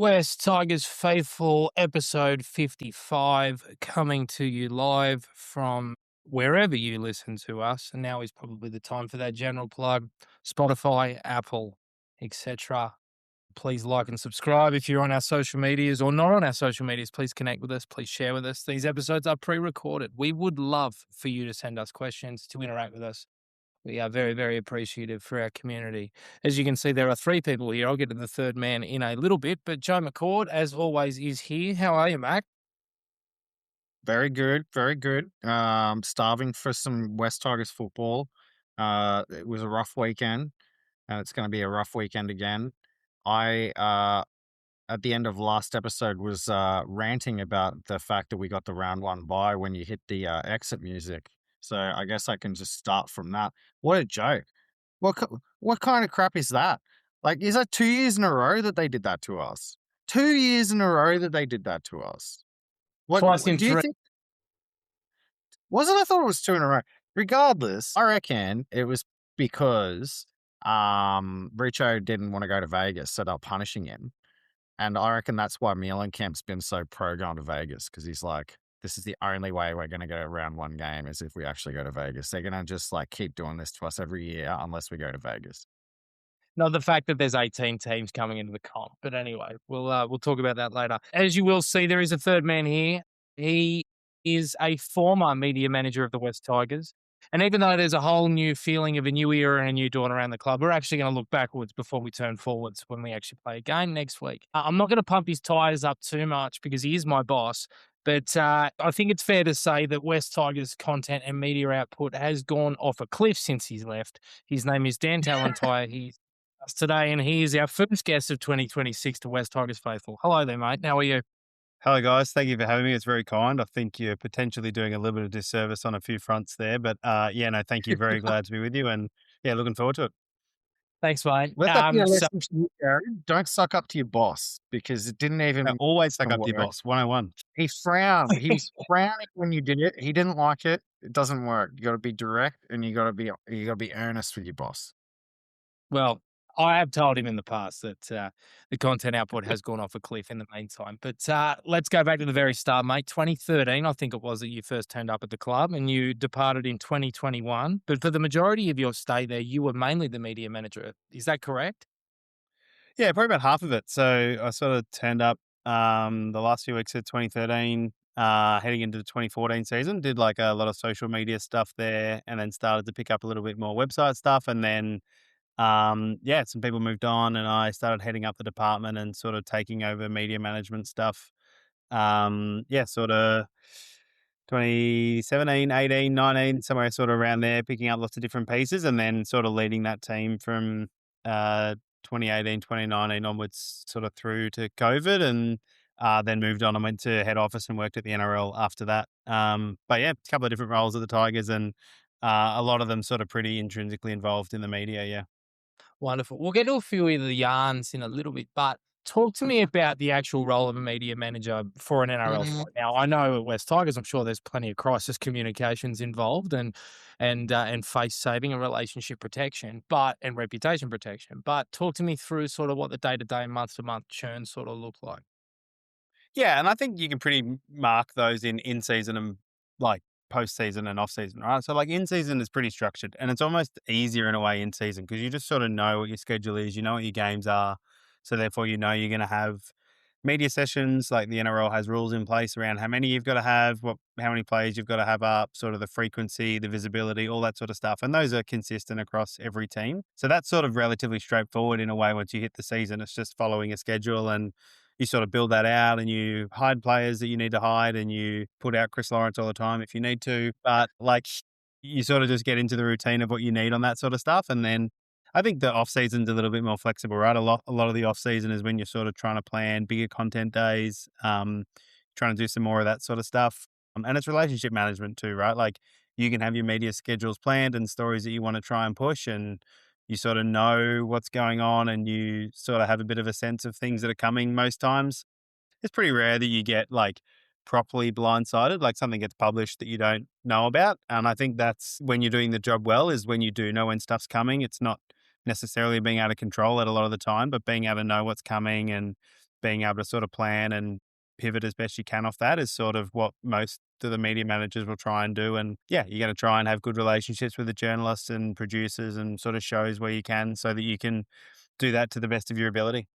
West Tigers Faithful, episode 55, coming to you live from wherever you listen to us. And now is probably the time for that general plug. Spotify, Apple, etc. Please like and subscribe if you're on our social medias or not on our social medias. Please connect with us. Please share with us. These episodes are pre-recorded. We would love for you to send us questions, to interact with us. We are very, very appreciative for our community. As you can see, there are three people here. I'll get to the third man in a little bit, but Joe McCord, as always, is here. How are you, Mac? Very good, very good. Starving for some West Tigers football. It was a rough weekend, and it's going to be a rough weekend again. I at the end of last episode was ranting about the fact that we got the round one bye when you hit the exit music. So I guess I can just start from that. What a joke! What kind of crap is that? Like, is that 2 years in a row that they did that to us? 2 years in a row that they did that to us. Twice in Do you three. think? Was it? I thought it was two in a row. Regardless, I reckon it was because Richo didn't want to go to Vegas, so they're punishing him. And I reckon that's why Camp's been so pro going to Vegas, because he's like, this is the only way we're going to go round one game is if we actually go to Vegas. They're going to just like keep doing this to us every year unless we go to Vegas. Not the fact that there's 18 teams coming into the comp, but anyway, we'll talk about that later. As you will see, there is a third man here. He is a former media manager of the West Tigers. And even though there's a whole new feeling of a new era and a new dawn around the club, we're actually going to look backwards before we turn forwards when we actually play a game next week. I'm not going to pump his tyres up too much because he is my boss. But I think it's fair to say that West Tigers content and media output has gone off a cliff since he's left. His name is Dan Talintyre. He's us today, and he is our first guest of 2026 to West Tigers Faithful. Hello there, mate. How are you? Hello, guys. Thank you for having me. It's very kind. I think you're potentially doing a little bit of disservice on a few fronts there, but thank you. Very glad to be with you, and looking forward to it. Thanks, mate. Let that be a lesson to you, Aaron. Don't suck up to your boss, because it didn't even Always suck up to your work. boss. 101. He frowned. He was frowning when you did it. He didn't like it. It doesn't work. You got to be direct, and you got to be earnest with your boss. Well, I have told him in the past that the content output has gone off a cliff in the meantime. But let's go back to the very start, mate. 2013, I think it was, that you first turned up at the club, and you departed in 2021. But for the majority of your stay there, you were mainly the media manager. Is that correct? Yeah, probably about half of it. So I sort of turned up the last few weeks of 2013, heading into the 2014 season. Did like a lot of social media stuff there, and then started to pick up a little bit more website stuff, and then some people moved on, and I started heading up the department and sort of taking over media management stuff. Sort of 2017, 18, 19, somewhere sort of around there, picking up lots of different pieces, and then sort of leading that team from 2018, 2019 onwards, sort of through to COVID, and then moved on and went to head office and worked at the NRL after that. A couple of different roles at the Tigers, and a lot of them sort of pretty intrinsically involved in the media, yeah. Wonderful. We'll get to a few of the yarns in a little bit, but talk to me about the actual role of a media manager for an NRL side. Now, I know at West Tigers, I'm sure there's plenty of crisis communications involved and face saving and relationship protection, and reputation protection. But talk to me through sort of what the day to day, month to month churn sort of look like. Yeah, and I think you can pretty mark those in season and like post-season and off-season, right? So like in-season is pretty structured, and it's almost easier in a way in season because you just sort of know what your schedule is, you know what your games are. So therefore, you know you're going to have media sessions. Like the NRL has rules in place around how many you've got to have, how many players you've got to have up, sort of the frequency, the visibility, all that sort of stuff. And those are consistent across every team. So that's sort of relatively straightforward in a way once you hit the season. It's just following a schedule, and you sort of build that out, and you hide players that you need to hide, and you put out Chris Lawrence all the time if you need to. But like you sort of just get into the routine of what you need on that sort of stuff. And then I think the off season's a little bit more flexible, right? A lot of the off season is when you're sort of trying to plan bigger content days, trying to do some more of that sort of stuff. And it's relationship management too, right? Like you can have your media schedules planned and stories that you want to try and push, and you sort of know what's going on, and you sort of have a bit of a sense of things that are coming most times. It's pretty rare that you get like properly blindsided, like something gets published that you don't know about. And I think that's when you're doing the job well, is when you do know when stuff's coming. It's not necessarily being able to control it a lot of the time, but being able to know what's coming and being able to sort of plan and pivot as best you can off that is sort of what most of the media managers will try and do. And yeah, you're going to try and have good relationships with the journalists and producers and sort of shows where you can so that you can do that to the best of your ability.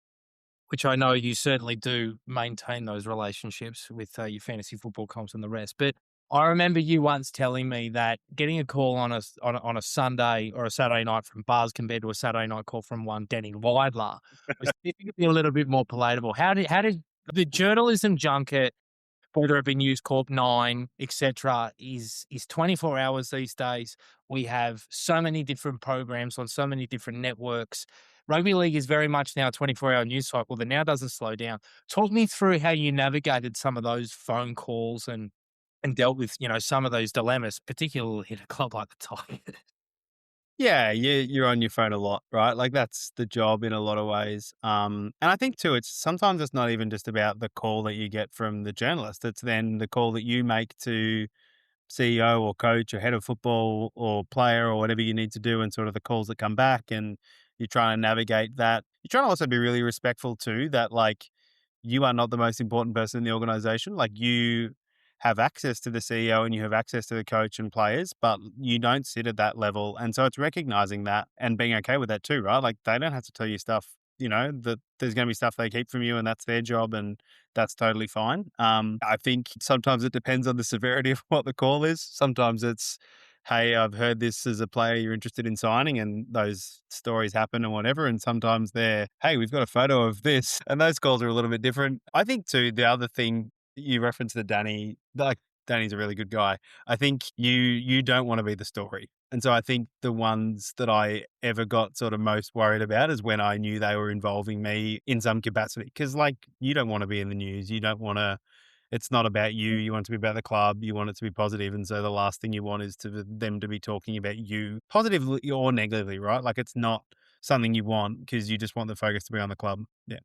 Which I know you certainly do maintain those relationships with your fantasy football comps and the rest. But I remember you once telling me that getting a call on a Sunday or a Saturday night from Buzz compared to a Saturday night call from one Danny Weidler was typically a little bit more palatable. How did the journalism junket, whether it be News Corp 9, etc., is 24 hours these days. We have so many different programs on so many different networks. Rugby league is very much now a 24-hour news cycle that now doesn't slow down. Talk me through how you navigated some of those phone calls and dealt with, some of those dilemmas, particularly at a club like the Tigers. Yeah, you're on your phone a lot, right? Like that's the job in a lot of ways. And I think too, it's sometimes it's not even just about the call that you get from the journalist. It's then the call that you make to CEO or coach or head of football or player or whatever you need to do, and sort of the calls that come back, and you're trying to navigate that. You're trying to also be really respectful too, that like you are not the most important person in the organization. Like you have access to the CEO and you have access to the coach and players, but you don't sit at that level. And so it's recognizing that and being okay with that too, right? Like they don't have to tell you stuff, that there's going to be stuff they keep from you and that's their job and that's totally fine. I think sometimes it depends on the severity of what the call is. Sometimes it's, hey, I've heard this as a player you're interested in signing, and those stories happen and whatever. And sometimes they're, hey, we've got a photo of this. And those calls are a little bit different. I think too, the other thing you referenced the Danny, like Danny's a really good guy. I think you don't want to be the story. And so I think the ones that I ever got sort of most worried about is when I knew they were involving me in some capacity. Cause like you don't want to be in the news. You don't want to, it's not about you. You want it to be about the club. You want it to be positive. And so the last thing you want is to them to be talking about you positively or negatively, right? Like it's not something you want because you just want the focus to be on the club. Yeah.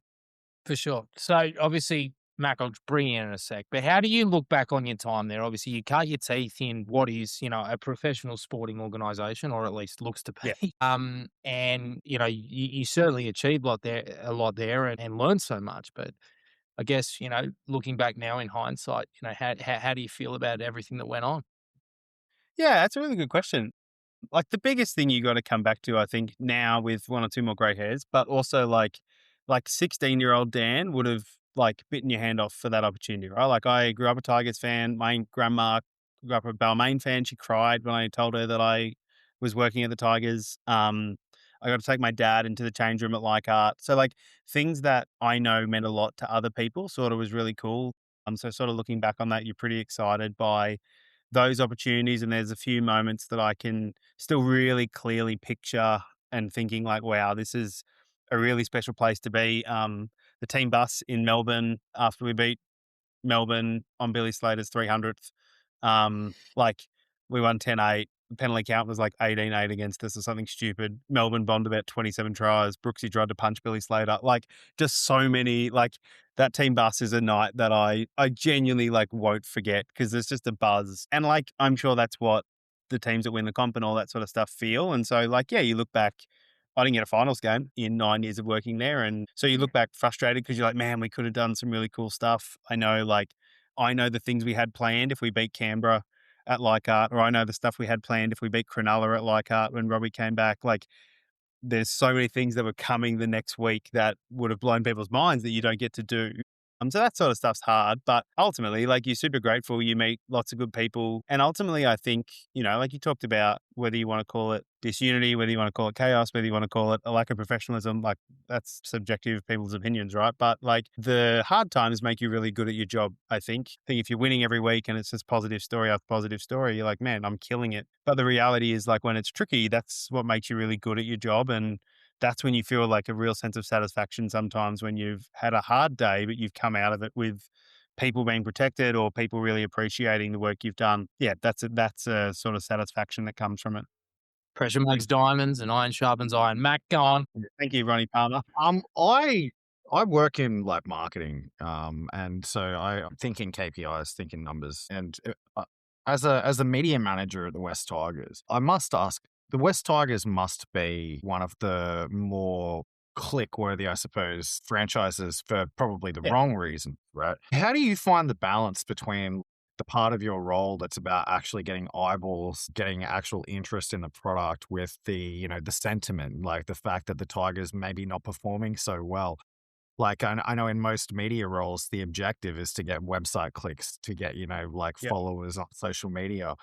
For sure. So obviously, Mac, I'll bring you in a sec, but how do you look back on your time there? Obviously, you cut your teeth in what is, a professional sporting organisation, or at least looks to Yeah. be. And you certainly achieved a lot there, and learned so much. But I guess looking back now in hindsight, how do you feel about everything that went on? Yeah, that's a really good question. Like the biggest thing you got to come back to, I think, now with one or two more grey hairs, but also like 16-year-old Dan would have like bitten your hand off for that opportunity, right? Like I grew up a Tigers fan. My grandma grew up a Balmain fan. She cried when I told her that I was working at the Tigers. I got to take my dad into the change room at Leichhardt. So like things that I know meant a lot to other people sort of was really cool. So sort of looking back on that, you're pretty excited by those opportunities. And there's a few moments that I can still really clearly picture and thinking like, wow, this is a really special place to be. The team bus in Melbourne after we beat Melbourne on Billy Slater's 300th. Like we won 10-8. The penalty count was like 18-8 against us or something stupid. Melbourne bombed about 27 tries. Brooksy tried to punch Billy Slater. Like just so many, like that team bus is a night that I genuinely like won't forget because there's just a buzz. And like, I'm sure that's what the teams that win the comp and all that sort of stuff feel. And so like, yeah, you look back, I didn't get a finals game in 9 years of working there. And so you look back frustrated because you're like, man, we could have done some really cool stuff. I know the things we had planned if we beat Canberra at Leichhardt, or I know the stuff we had planned if we beat Cronulla at Leichhardt when Robbie came back. Like there's so many things that were coming the next week that would have blown people's minds that you don't get to do. So that sort of stuff's hard, but ultimately, like you're super grateful. You meet lots of good people. And ultimately, I think, like you talked about whether you want to call it disunity, whether you want to call it chaos, whether you want to call it a lack of professionalism, like that's subjective people's opinions, right? But like the hard times make you really good at your job, I think. I think if you're winning every week and it's just positive story after positive story, you're like, man, I'm killing it. But the reality is like when it's tricky, that's what makes you really good at your job. And that's when you feel like a real sense of satisfaction sometimes when you've had a hard day, but you've come out of it with people being protected or people really appreciating the work you've done. Yeah, that's a sort of satisfaction that comes from it. Pressure makes diamonds, and iron sharpens iron. Mac, go on. Thank you, Ronnie Palmer. I work in like marketing, and so I'm thinking KPIs, thinking numbers, and as a media manager at the West Tigers, I must ask, the West Tigers must be one of the more click worthy, I suppose, franchises for probably the Yeah. wrong reason, right? How do you find the balance between the part of your role that's about actually getting eyeballs, getting actual interest in the product with the, the sentiment, like the fact that the Tigers maybe not performing so well? Like, I know in most media roles, the objective is to get website clicks, to get, like Yeah. followers on social media.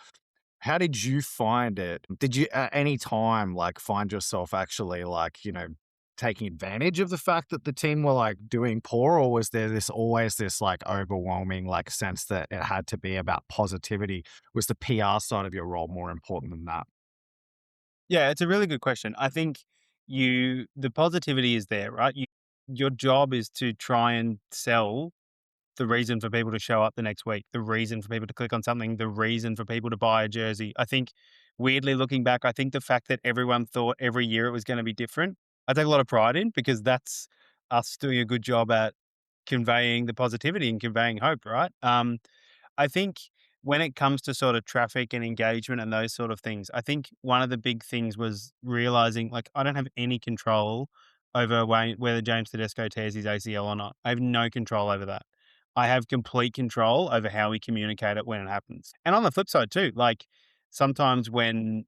How did you find it? Did you at any time like find yourself actually like, taking advantage of the fact that the team were like doing poor, or was there this always this like overwhelming like sense that it had to be about positivity? Was the PR side of your role more important than that? Yeah, it's a really good question. I think the positivity is there, right? Your job is to try and sell the reason for people to show up the next week, the reason for people to click on something, the reason for people to buy a jersey. I think weirdly looking back, I think the fact that everyone thought every year it was going to be different, I take a lot of pride in, because that's us doing a good job at conveying the positivity and conveying hope, right? I think when it comes to sort of traffic and engagement and those sort of things, I think one of the big things was realizing like I don't have any control over whether James Tedesco tears his ACL or not. I have no control over that. I have complete control over how we communicate it when it happens. And on the flip side too, like sometimes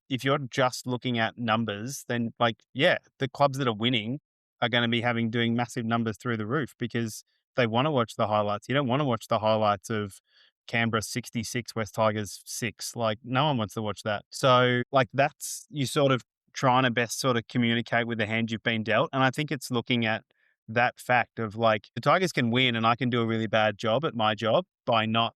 if you're just looking at numbers, then like, yeah, the clubs that are winning are going to be doing massive numbers through the roof because they want to watch the highlights. You don't want to watch the highlights of Canberra 66, West Tigers 6. Like, no one wants to watch that. So, like, that's you sort of trying to best sort of communicate with the hand you've been dealt. And I think it's looking at that fact of like, the Tigers can win and I can do a really bad job at my job by not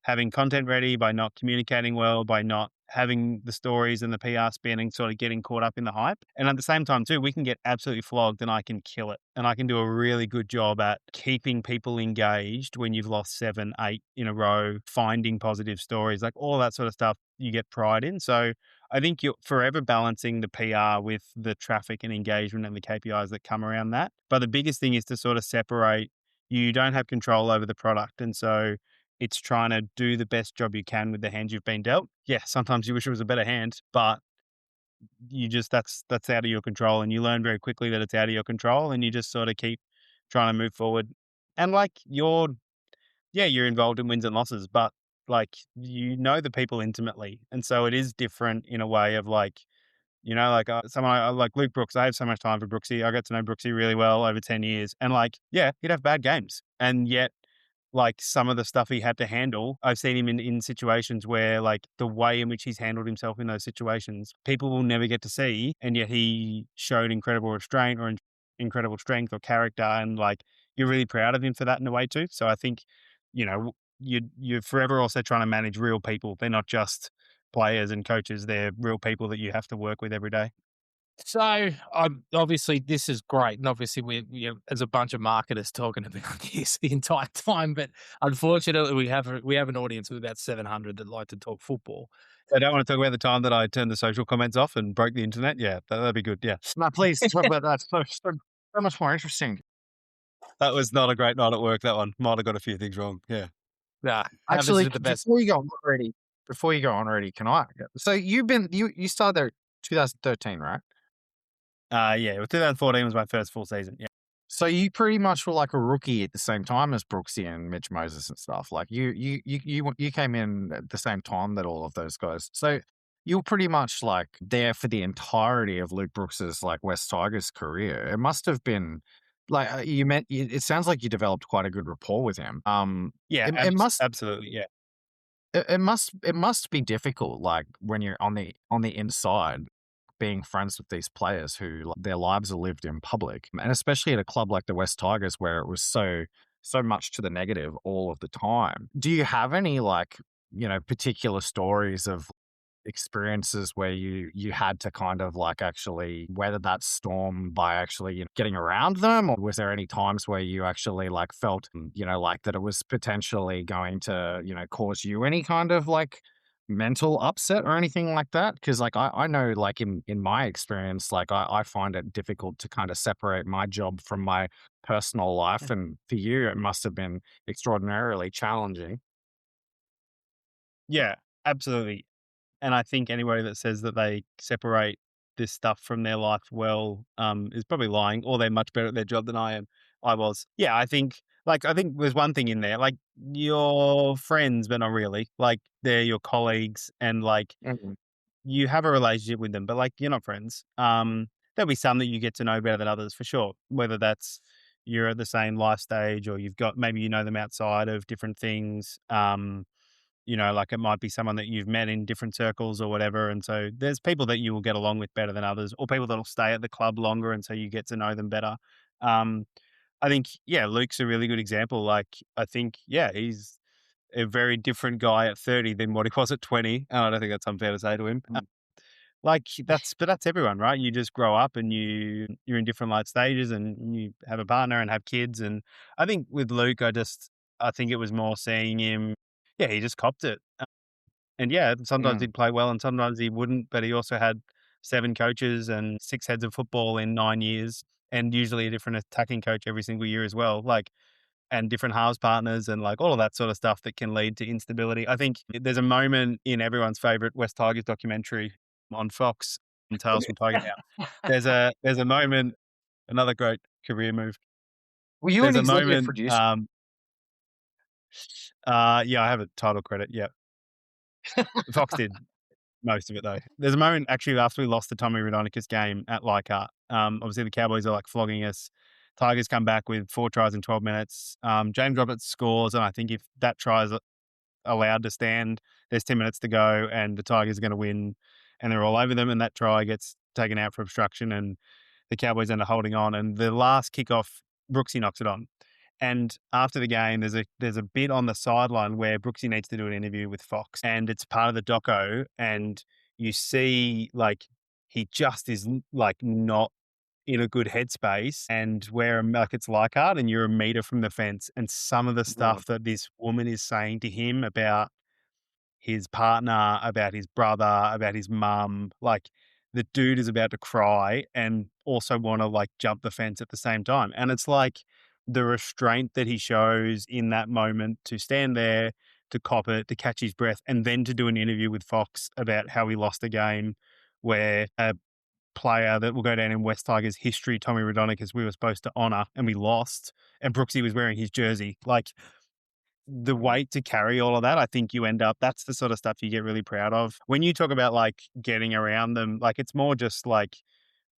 having content ready, by not communicating well, by not having the stories and the PR spin and sort of getting caught up in the hype. And at the same time, too, we can get absolutely flogged and I can kill it. And I can do a really good job at keeping people engaged when you've lost 7, 8 in a row, finding positive stories, like all that sort of stuff you get pride in. So I think you're forever balancing the PR with the traffic and engagement and the KPIs that come around that. But the biggest thing is to sort of separate, you don't have control over the product. And so it's trying to do the best job you can with the hand you've been dealt. Yeah, sometimes you wish it was a better hand, but that's out of your control, and you learn very quickly that it's out of your control, and you just sort of keep trying to move forward. And like you're involved in wins and losses, but like you know the people intimately, and so it is different in a way of like like someone like Luke Brooks. I have so much time for Brooksy. I got to know Brooksy really well over 10 years, and like yeah, he'd have bad games, and yet like some of the stuff he had to handle, I've seen him in situations where like the way in which he's handled himself in those situations, people will never get to see. And yet he showed incredible restraint or incredible strength or character. And like, you're really proud of him for that in a way too. So I think, you're forever also trying to manage real people. They're not just players and coaches. They're real people that you have to work with every day. So, obviously, this is great, and obviously, as a bunch of marketers talking about this the entire time. But unfortunately, we have an audience of about 700 that like to talk football. I don't want to talk about the time that I turned the social comments off and broke the internet. Yeah, that'd be good. Yeah. No, please talk about that. So much more interesting. That was not a great night at work, that one. Might have got a few things wrong. Yeah. Nah, Actually, this is the best. before you go on already, can I? So you started there 2013, right? Yeah, 2014 was my first full season. Yeah. So you pretty much were like a rookie at the same time as Brooksy and Mitch Moses and stuff. Like you came in at the same time that all of those guys. So you were pretty much like there for the entirety of Luke Brooks's like West Tigers career. It must have been like it sounds like you developed quite a good rapport with him. Yeah, it must absolutely. Yeah. it must be difficult, like when you're on the inside, being friends with these players who their lives are lived in public, and especially at a club like the West Tigers where it was so much to the negative all of the time. Do you have any like particular stories of experiences where you had to kind of like actually weather that storm by actually getting around them, or was there any times where you actually like felt like that it was potentially going to cause you any kind of like mental upset or anything like that? Because like I know like in my experience, like I find it difficult to kind of separate my job from my personal life, and for you it must have been extraordinarily challenging. Yeah, absolutely. And I think anybody that says that they separate this stuff from their life well, is probably lying, or they're much better at their job than I was. Yeah, I think there's one thing in there, like, your friends, but not really. Like, they're your colleagues and, like, Mhm. you have a relationship with them, but, like, you're not friends. There'll be some that you get to know better than others for sure, whether that's you're at the same life stage or you've got maybe you know them outside of different things. Like it might be someone that you've met in different circles or whatever. And so there's people that you will get along with better than others, or people that'll stay at the club longer. And so you get to know them better. Um, I think, yeah, Luke's a really good example. Like, I think, yeah, he's a very different guy at 30 than what he was at 20. And I don't think that's unfair to say to him. But that's everyone, right? You just grow up and you're in different life stages and you have a partner and have kids. And I think with Luke, I think it was more seeing him. Yeah, he just copped it. And yeah, sometimes Mm. he'd play well and sometimes he wouldn't, but he also had 7 coaches and 6 heads of football in 9 years, and usually a different attacking coach every single year as well. Like, and different halves partners and like all of that sort of stuff that can lead to instability. I think there's a moment in everyone's favorite West Tigers documentary on Fox, on Tales from Tiger Town. There's a moment, another great career move. Were you There's an a executive moment, producer? yeah, I have a title credit. Yeah, Fox did most of it though. There's a moment actually after we lost the Tommy Raudonikis game at Leichhardt. Obviously the Cowboys are like flogging us. Tigers come back with 4 tries in 12 minutes. James Roberts scores, and I think if that try is allowed to stand, there's 10 minutes to go, and the Tigers are going to win, and they're all over them. And that try gets taken out for obstruction, and the Cowboys end up holding on. And the last kickoff, Brooksy knocks it on. And after the game, there's a bit on the sideline where Brooksy needs to do an interview with Fox, and it's part of the doco, and you see like he just is like not in a good headspace, and where like it's Leichhardt and you're a meter from the fence, and some of the Mm. stuff that this woman is saying to him about his partner, about his brother, about his mum. Like, the dude is about to cry and also want to like jump the fence at the same time. And it's like the restraint that he shows in that moment to stand there, to cop it, to catch his breath, and then to do an interview with Fox about how he lost a game where a player that will go down in West Tigers history, Tommy Raudonikis, we were supposed to honour and we lost, and Brooksy was wearing his jersey. Like, the weight to carry all of that, I think you end up that's the sort of stuff you get really proud of. When you talk about, like, getting around them, like, it's more just, like,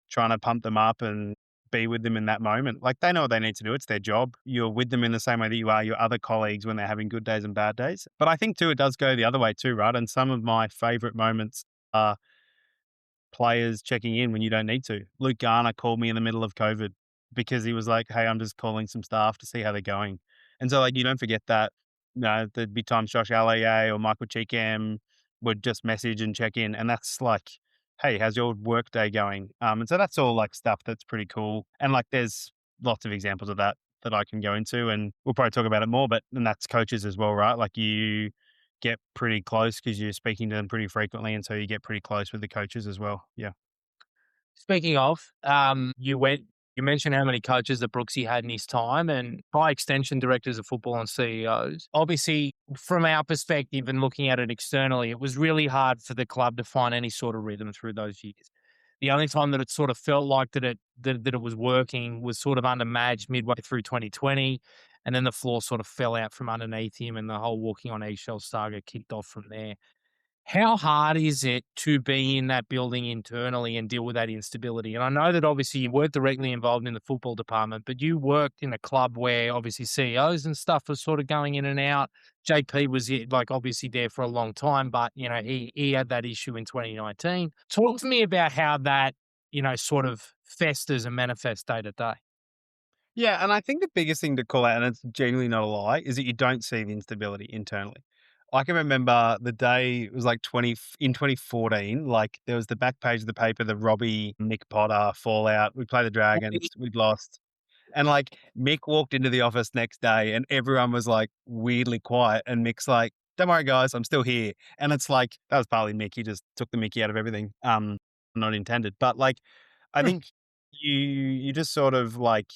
trying to pump them up and be with them in that moment. Like, they know what they need to do, it's their job. You're with them in the same way that you are your other colleagues when they're having good days and bad days. But I think too, it does go the other way too, right? And some of my favourite moments are players checking in when you don't need to. Luke Garner called me in the middle of COVID because he was like, "Hey, I'm just calling some staff to see how they're going." And so, like, you don't forget that. There'd be times Josh Allier or Michael Cheekham would just message and check in, and that's like, "Hey, how's your work day going?" And so that's all like stuff that's pretty cool. And like, there's lots of examples of that I can go into, and we'll probably talk about it more. But and that's coaches as well, right? Like, you get pretty close because you're speaking to them pretty frequently, and so you get pretty close with the coaches as well. Yeah. Speaking of, you mentioned how many coaches that Brooksy had in his time, and by extension, directors of football and CEOs. Obviously, from our perspective and looking at it externally, it was really hard for the club to find any sort of rhythm through those years. The only time that it sort of felt like that it was working was sort of under Madge midway through 2020, and then the floor sort of fell out from underneath him, and the whole walking on eggshells saga kicked off from there. How hard is it to be in that building internally and deal with that instability? And I know that obviously you weren't directly involved in the football department, but you worked in a club where obviously CEOs and stuff was sort of going in and out. JP was like obviously there for a long time, but he had that issue in 2019. Talk to me about how that sort of festers and manifests day to day. Yeah, and I think the biggest thing to call out, and it's genuinely not a lie, is that you don't see the instability internally. I can remember the day, it was like 2014, like there was the back page of the paper, the Robbie Nick Potter fallout. We play the Dragons, we'd lost. And like Mick walked into the office next day and everyone was like weirdly quiet. And Mick's like, "Don't worry, guys, I'm still here." And it's like, that was partly Mick. He just took the Mickey out of everything. Not intended. But like, I think you just sort of like,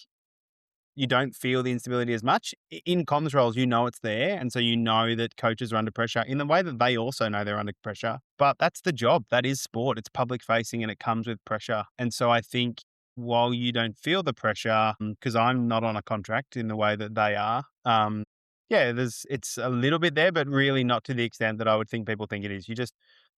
you don't feel the instability as much. In comms roles, you know it's there. And so you know that coaches are under pressure in the way that they also know they're under pressure. But that's the job. That is sport. It's public facing and it comes with pressure. And so I think while you don't feel the pressure, because I'm not on a contract in the way that they are, yeah, it's a little bit there, but really not to the extent that I would think people think it is.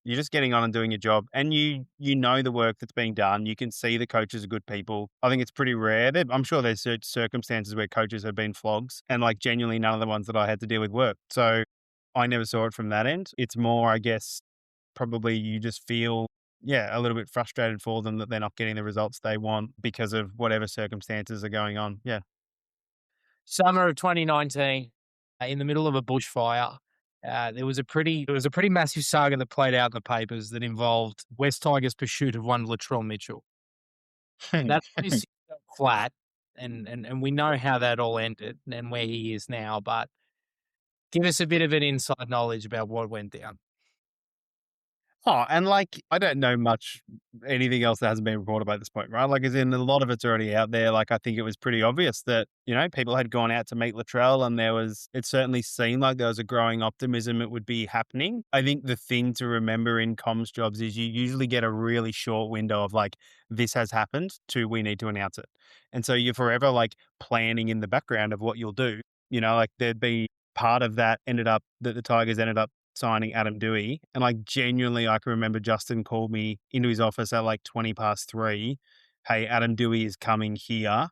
You're just getting on and doing your job, and you know the work that's being done. You can see the coaches are good people. I think it's pretty rare. I'm sure there's circumstances where coaches have been flogs, and like genuinely none of the ones that I had to deal with work. So I never saw it from that end. It's more, I guess, probably you just feel, yeah, a little bit frustrated for them that they're not getting the results they want because of whatever circumstances are going on. Yeah. Summer of 2019, in the middle of a bushfire, there was a pretty massive saga that played out in the papers that involved West Tigers' pursuit of one Latrell Mitchell. That obviously fell flat, and we know how that all ended and where he is now. But give us a bit of an inside knowledge about what went down. Oh, and like, I don't know much anything else that hasn't been reported by this point, right? Like, as in a lot of it's already out there. Like, I think it was pretty obvious that, people had gone out to meet Latrell and it certainly seemed like there was a growing optimism it would be happening. I think the thing to remember in comms jobs is you usually get a really short window of like, this has happened to we need to announce it. And so you're forever like planning in the background of what you'll do. Like there'd be part of that that the Tigers ended up signing Adam Dewey. And like genuinely, I can remember Justin called me into his office at like 3:20. Hey, Adam Dewey is coming here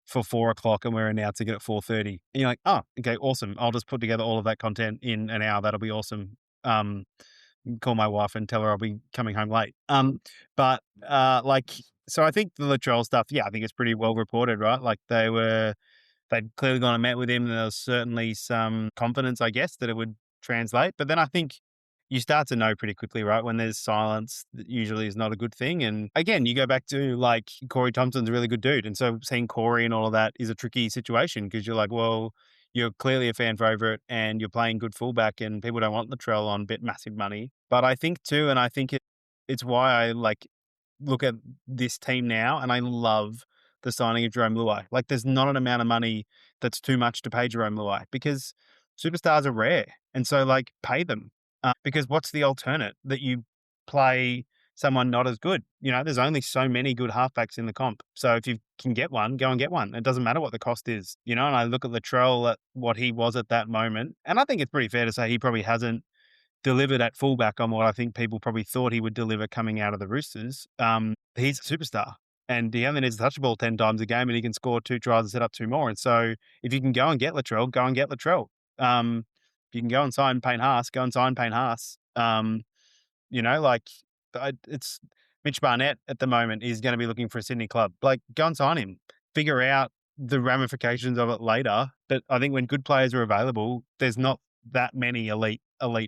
for 4:00 and we're announcing it at 4:30. And you're like, oh, okay, awesome. I'll just put together all of that content in an hour. That'll be awesome. Call my wife and tell her I'll be coming home late. So I think the Latrell stuff, yeah, I think it's pretty well reported, right? Like they'd clearly gone and met with him. And there was certainly some confidence, I guess, that it would translate. But then I think you start to know pretty quickly, right? When there's silence, that usually is not a good thing. And again, you go back to like Corey Thompson's a really good dude. And so seeing Corey and all of that is a tricky situation because you're like, well, you're clearly a fan favorite and you're playing good fullback and people don't want Latrell on massive money. But I think too, and I think it's why I like look at this team now and I love the signing of Jerome Luai. Like there's not an amount of money that's too much to pay Jerome Luai because superstars are rare. And so like pay them because what's the alternate that you play someone not as good? There's only so many good halfbacks in the comp. So if you can get one, go and get one. It doesn't matter what the cost is, and I look at Latrell at what he was at that moment. And I think it's pretty fair to say he probably hasn't delivered at fullback on what I think people probably thought he would deliver coming out of the Roosters. He's a superstar. And he only needs to touch the ball 10 times a game and he can score 2 tries and set up 2 more. And so if you can go and get Latrell, go and get Latrell. If you can go and sign Payne Haas, go and sign Payne Haas. It's Mitch Barnett at the moment is going to be looking for a Sydney club. Like, go and sign him. Figure out the ramifications of it later. But I think when good players are available, there's not that many elite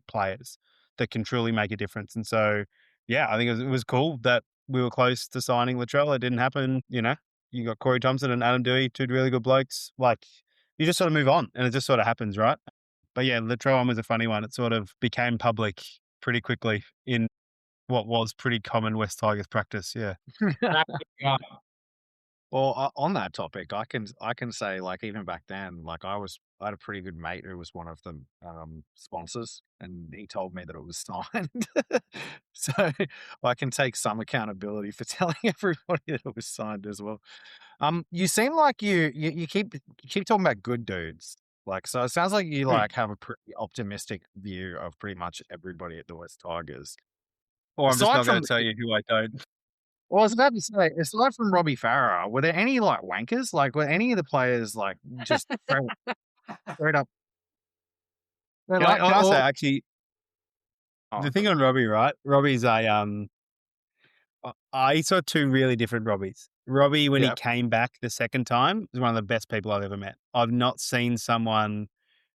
players that can truly make a difference. And so, yeah, I think it was cool that we were close to signing Latrell. It didn't happen. You got Corey Thompson and Adam Dewey, 2 really good blokes. Like, you just sort of move on and it just sort of happens, right? But yeah, Latrell one was a funny one. It sort of became public pretty quickly in what was pretty common West Tigers practice. Yeah. Well, on that topic, I can say like even back then, like I had a pretty good mate who was one of the sponsors, and he told me that it was signed. So I can take some accountability for telling everybody that it was signed as well. You seem like you keep talking about good dudes. Like, so it sounds like you like have a pretty optimistic view of pretty much everybody at the West Tigers. Or I'm just Aside not going from to tell you who I don't. Well, I was about to say, aside from Robbie Farah, were there any like wankers? Like, were any of the players like just straight up? They're Can like, I say actually, oh, the thing on Robbie, right? Robbie's I saw 2 really different Robbies. Robbie, when he yeah, came back the second time, was one of the best people I've ever met. I've not seen someone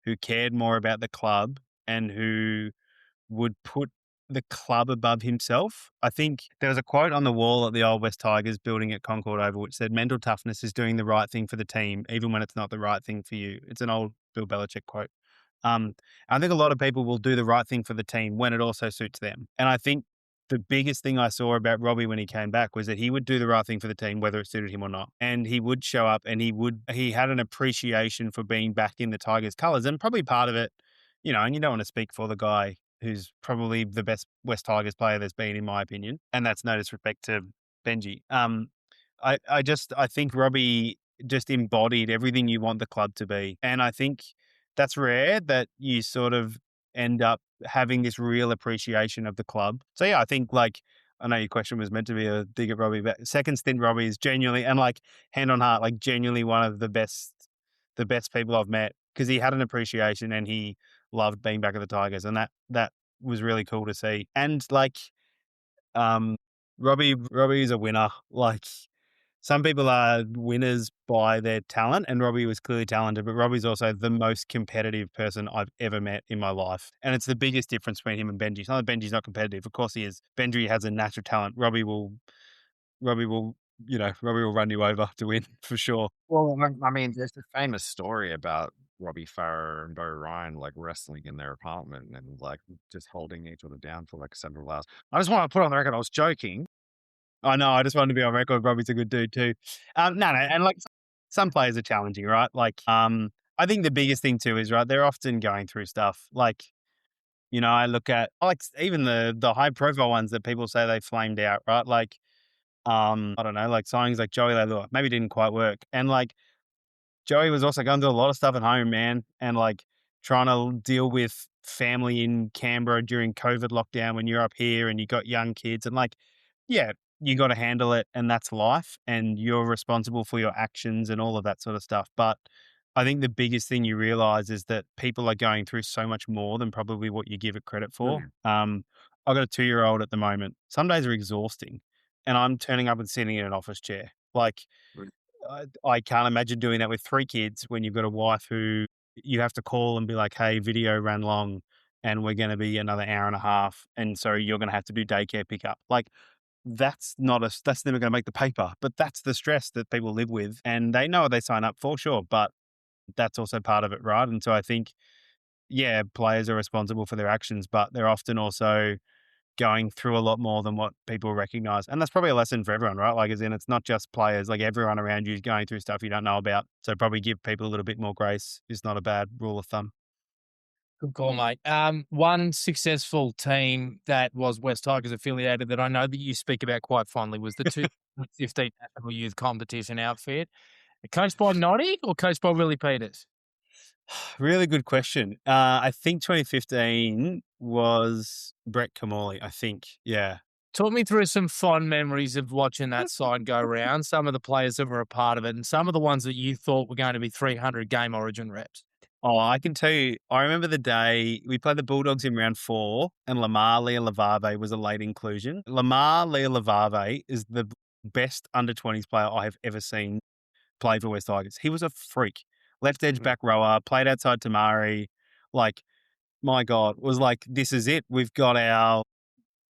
who cared more about the club and who would put the club above himself. I think there was a quote on the wall at the old West Tigers building at Concord Oval which said, mental toughness is doing the right thing for the team, even when it's not the right thing for you. It's an old Bill Belichick quote. I think a lot of people will do the right thing for the team when it also suits them. And I think the biggest thing I saw about Robbie when he came back was that he would do the right thing for the team, whether it suited him or not. And he would show up and he had an appreciation for being back in the Tigers colours. And probably part of it, and you don't want to speak for the guy who's probably the best West Tigers player there's been, in my opinion. And that's no disrespect to Benji. I think Robbie just embodied everything you want the club to be. And I think that's rare that you sort of end up having this real appreciation of the club. So yeah, I think I know your question was meant to be a dig at Robbie, but second stint Robbie is genuinely, and hand on heart, genuinely one of the best people I've met, because he had an appreciation and he loved being back at the Tigers, and that was really cool to see. And Robbie is a winner. Some people are winners by their talent, and Robbie was clearly talented, but Robbie's also the most competitive person I've ever met in my life. And it's the biggest difference between him and Benji. It's not that Benji's not competitive. Of course he is. Benji has a natural talent. Robbie will run you over to win for sure. Well, I mean, there's a famous story about Robbie Farah and Bo Ryan wrestling in their apartment and just holding each other down for several hours. I just want to put on the record, I was joking. I know. I just wanted to be on record. Robbie's a good dude too. No, and some players are challenging, right? I think the biggest thing too is, right, they're often going through stuff. I look at even the high profile ones that people say they flamed out, right? I don't know, signings like Joey Leilua maybe didn't quite work, and Joey was also going through a lot of stuff at home, man, and trying to deal with family in Canberra during COVID lockdown when you're up here and you got young kids, and yeah, you got to handle it, and that's life, and you're responsible for your actions and all of that sort of stuff. But I think the biggest thing you realize is that people are going through so much more than probably what you give it credit for. I've got a 2-year-old at the moment. Some days are exhausting, and I'm turning up and sitting in an office chair. I can't imagine doing that with 3 kids when you've got a wife who you have to call and be like, hey, video ran long and we're going to be another hour and a half. And so you're going to have to do daycare pickup. That's never going to make the paper, but that's the stress that people live with, and they know what they sign up for, sure. But that's also part of it, right? And so I think, yeah, players are responsible for their actions, but they're often also going through a lot more than what people recognize. And that's probably a lesson for everyone, right? As in, it's not just players, everyone around you is going through stuff you don't know about. So probably give people a little bit more grace is not a bad rule of thumb. Good call, mate. One successful team that was West Tigers affiliated that I know that you speak about quite fondly was the 2015 National Youth Competition outfit. Coached by Noddy or coached by Willie Peters? Really good question. I think 2015 was Brett Kamali, I think. Yeah. Talk me through some fond memories of watching that side go around, some of the players that were a part of it, and some of the ones that you thought were going to be 300 game origin reps. Oh, I can tell you, I remember the day we played the Bulldogs in round 4 and Lamar Leiluvave was a late inclusion. Lamar Leiluvave is the best under-20s player I have ever seen play for West Tigers. He was a freak. Left edge back rower, played outside Tamari. My God, was this is it. We've got our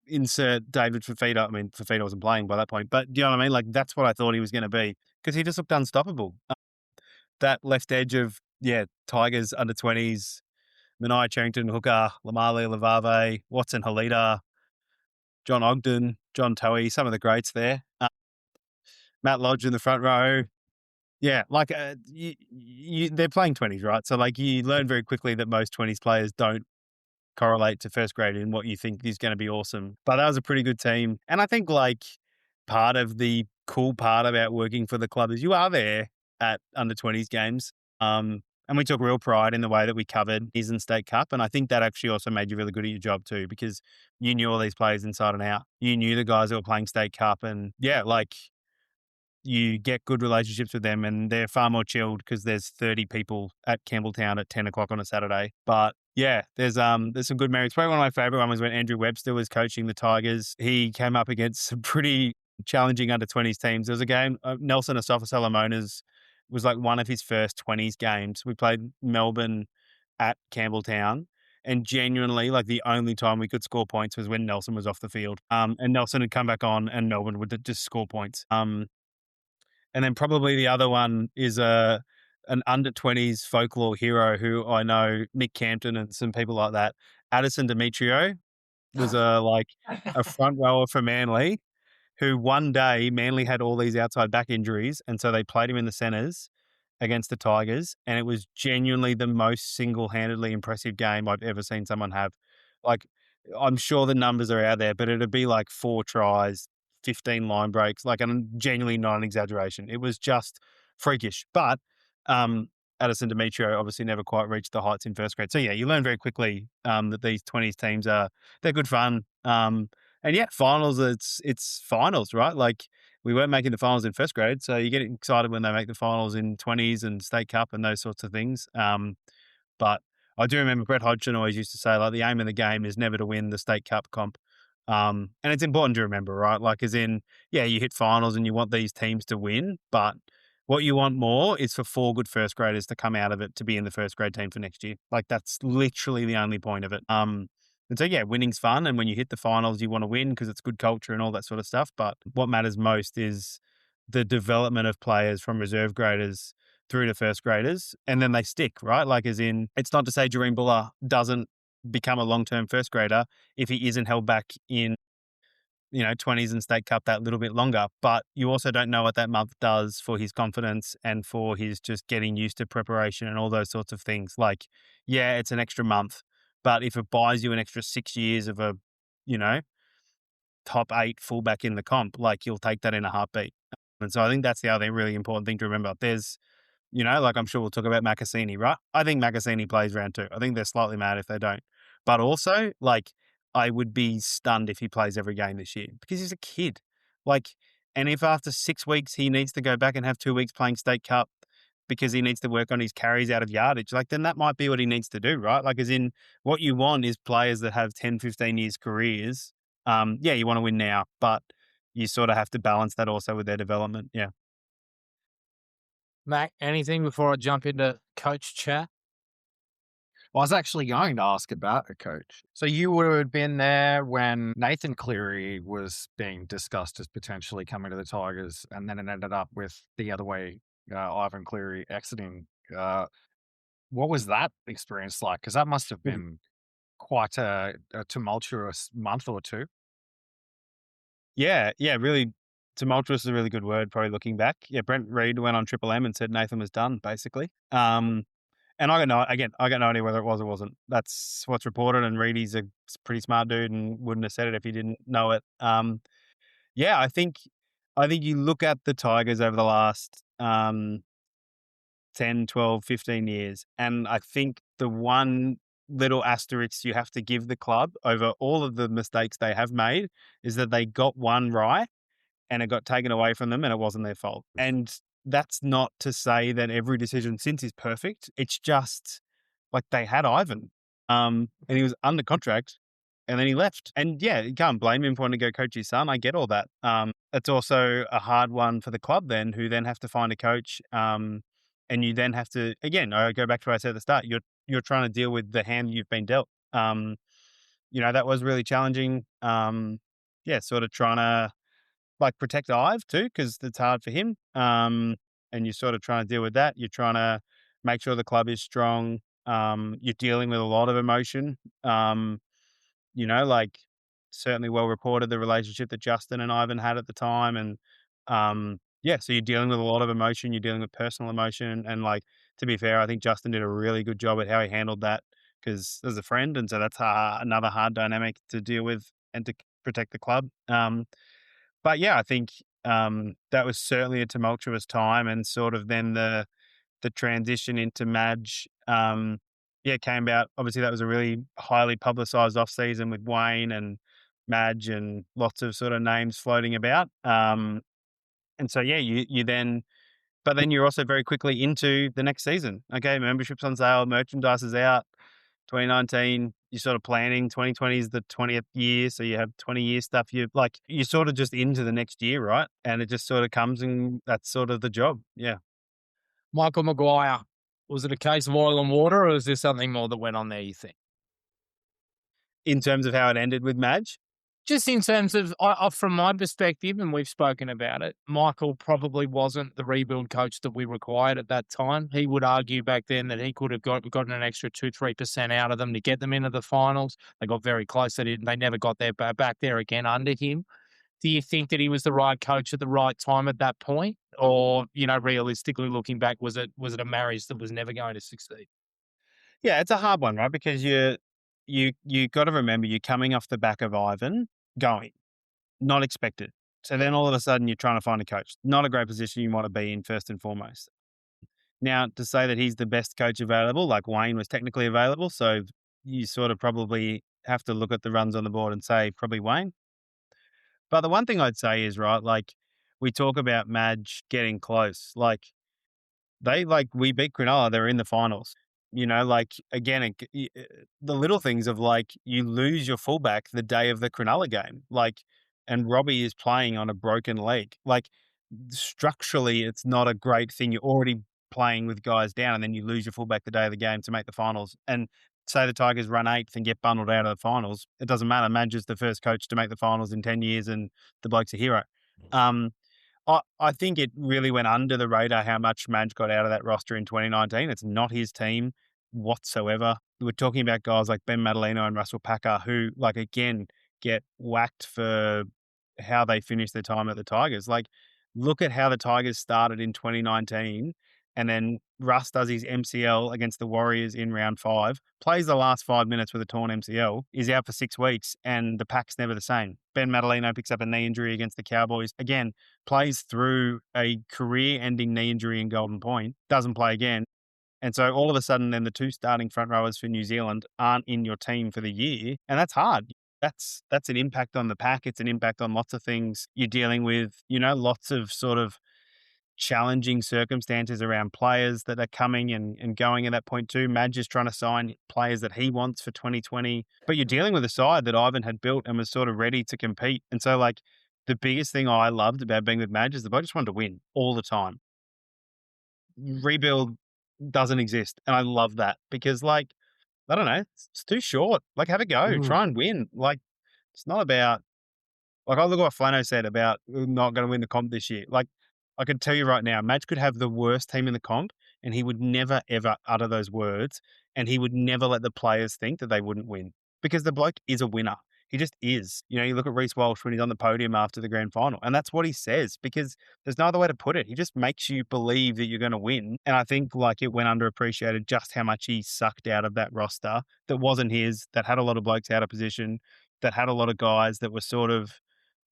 insert David Fafita. I mean, Fafita wasn't playing by that point, but do you know what I mean? That's what I thought he was going to be, because he just looked unstoppable. That left edge of, Tigers under 20s, Manai Charrington, hooker, Lamar Leiluvave, Watson Halita, John Ogden, John Toey, some of the greats there. Matt Lodge in the front row. Yeah, they're playing 20s, right? So you learn very quickly that most 20s players don't correlate to first grade in what you think is going to be awesome. But that was a pretty good team. And I think part of the cool part about working for the club is you are there at under 20s games. And we took real pride in the way that we covered his and State Cup. And I think that actually also made you really good at your job too, because you knew all these players inside and out. You knew the guys that were playing State Cup, and you get good relationships with them, and they're far more chilled because there's 30 people at Campbelltown at 10 o'clock on a Saturday. But yeah, there's some good memories. Probably one of my favorite ones was when Andrew Webster was coaching the Tigers. He came up against some pretty challenging under 20s teams. There was a game, Nelson Asafa-Salomona's was one of his first 20s games. We played Melbourne at Campbelltown, and genuinely, the only time we could score points was when Nelson was off the field. And Nelson had come back on, and Melbourne would just score points. And then probably the other one is an under 20s folklore hero who I know, Nick Campton and some people like that, Addison Demetrio. was a front rower for Manly who one day Manly had all these outside back injuries, and so they played him in the centres against the Tigers, and it was genuinely the most single-handedly impressive game I've ever seen someone have. Like, I'm sure the numbers are out there, but it'd be like 4 tries, 15 line breaks, like, and genuinely not an exaggeration. It was just freakish. But Addison Demetrio obviously never quite reached the heights in first grade. So yeah, you learn very quickly that these 20s teams they're good fun. And yeah, finals, it's finals, right? Like, we weren't making the finals in first grade, so you get excited when they make the finals in 20s and state cup and those sorts of things. But I do remember Brett Hodgson always used to say, like, the aim of the game is never to win the state cup comp. And it's important to remember, right? Like, as in, yeah, you hit finals and you want these teams to win, but what you want more is for 4 good first graders to come out of it to be in the first grade team for next year. Like, that's literally the only point of it. And so, yeah, winning's fun. And when you hit the finals, you want to win because it's good culture and all that sort of stuff. But what matters most is the development of players from reserve graders through to first graders, and then they stick, right? Like, as in, it's not to say Jareen Buller doesn't become a long-term first grader if he isn't held back in, 20s and state cup that little bit longer, but you also don't know what that month does for his confidence and for his just getting used to preparation and all those sorts of things. Like, yeah, it's an extra month, but if it buys you an extra 6 years of a, you know, top 8 fullback in the comp, like, you'll take that in a heartbeat. And so I think that's the other really important thing to remember. There's, like, I'm sure we'll talk about Macassini, right? I think Macassini plays round 2. I think they're slightly mad if they don't. But also, like, I would be stunned if he plays every game this year because he's a kid. Like, and if after 6 weeks he needs to go back and have 2 weeks playing state cup because he needs to work on his carries out of yardage, like, then that might be what he needs to do, right? Like, as in, what you want is players that have 10, 15 years careers. Yeah, you want to win now, but you sort of have to balance that also with their development. Yeah. Mac, anything before I jump into coach chat? Well, I was actually going to ask about a coach. So you would have been there when Nathan Cleary was being discussed as potentially coming to the Tigers, and then it ended up with the other way, Ivan Cleary exiting. What was that experience like? Because that must have been quite a tumultuous month or two. Yeah, really tumultuous is a really good word, probably looking back. Yeah, Brent Reed went on Triple M and said Nathan was done, basically. And I got no idea whether it was or wasn't. That's what's reported, and Reedie's a pretty smart dude and wouldn't have said it if he didn't know it. Yeah, I think you look at the Tigers over the last 10, 12, 15 years, and I think the one little asterisk you have to give the club over all of the mistakes they have made is that they got one right and it got taken away from them and it wasn't their fault. And that's not to say that every decision since is perfect. It's just like they had Ivan, and he was under contract and then he left. And yeah, you can't blame him for wanting to go coach his son. I get all that. It's also a hard one for the club then, who then have to find a coach. And you then have to, again, I go back to what I said at the start, you're trying to deal with the hand you've been dealt. That was really challenging. Yeah, sort of trying to, like, protect Ive too, because it's hard for him. And you're sort of trying to deal with that. You're trying to make sure the club is strong. You're dealing with a lot of emotion. Like, certainly well reported the relationship that Justin and Ivan had at the time. And yeah, so you're dealing with a lot of emotion. You're dealing with personal emotion. And, like, to be fair, I think Justin did a really good job at how he handled that because as a friend. And so that's another hard dynamic to deal with and to protect the club. But yeah, I think that was certainly a tumultuous time, and sort of then the transition into Madge, came about. Obviously, that was a really highly publicised off season with Wayne and Madge and lots of sort of names floating about. And so yeah, you then, but then you're also very quickly into the next season. Okay, membership's on sale, merchandise is out. 2019, you're sort of planning. 2020 is the 20th year, so you have 20-year stuff. You're sort of just into the next year, right? And it just sort of comes, and that's sort of the job. Yeah. Michael Maguire, was it a case of oil and water, or is there something more that went on there, you think? In terms of how it ended with Madge? Just in terms of, from my perspective, and we've spoken about it, Michael probably wasn't the rebuild coach that we required at that time. He would argue back then that he could have gotten an extra 2-3% out of them to get them into the finals. They got very close. They never got there back there again under him. Do you think that he was the right coach at the right time at that point? Or, realistically looking back, was it a marriage that was never going to succeed? Yeah, it's a hard one, right? Because you got to remember you're coming off the back of Ivan going, not expected. So then all of a sudden you're trying to find a coach. Not a great position you want to be in first and foremost. Now, to say that he's the best coach available, like Wayne was technically available, so you sort of probably have to look at the runs on the board and say probably Wayne. But the one thing I'd say is, right, like we talk about Madge getting close. We beat Cronulla, they're in the finals. Again, the little things of like you lose your fullback the day of the Cronulla game, and Robbie is playing on a broken leg. Like structurally, it's not a great thing. You're already playing with guys down, and then you lose your fullback the day of the game to make the finals. And say the Tigers run eighth and get bundled out of the finals, it doesn't matter. Madge is the first coach to make the finals in 10 years, and the bloke's a hero. I think it really went under the radar how much Madge got out of that roster in 2019. It's not his team whatsoever. We're talking about guys like Ben Madaleno and Russell Packer who, again, get whacked for how they finished their time at the Tigers. Look at how the Tigers started in 2019, and then Russ does his MCL against the Warriors in round 5, plays the last 5 minutes with a torn MCL, is out for 6 weeks, and the pack's never the same. Ben Madaleno picks up a knee injury against the Cowboys. Again, plays through a career-ending knee injury in Golden Point, doesn't play again. And so all of a sudden, then the 2 starting front rowers for New Zealand aren't in your team for the year, and that's hard. That's an impact on the pack. It's an impact on lots of things. You're dealing with, lots of sort of challenging circumstances around players that are coming and going at that point too. Madge is trying to sign players that he wants for 2020, but you're dealing with a side that Ivan had built and was sort of ready to compete. And so the biggest thing I loved about being with Madge is the bloke just wanted to win all the time. Rebuild doesn't exist. And I love that because I don't know, it's too short. Have a go, try and win. It's not about, I look at what Flano said about not going to win the comp this year. I can tell you right now, Madge could have the worst team in the comp and he would never, ever utter those words. And he would never let the players think that they wouldn't win because the bloke is a winner. He just is. You look at Reece Walsh when he's on the podium after the grand final, and that's what he says because there's no other way to put it. He just makes you believe that you're going to win. And I think it went underappreciated just how much he sucked out of that roster that wasn't his, that had a lot of blokes out of position, that had a lot of guys that were sort of,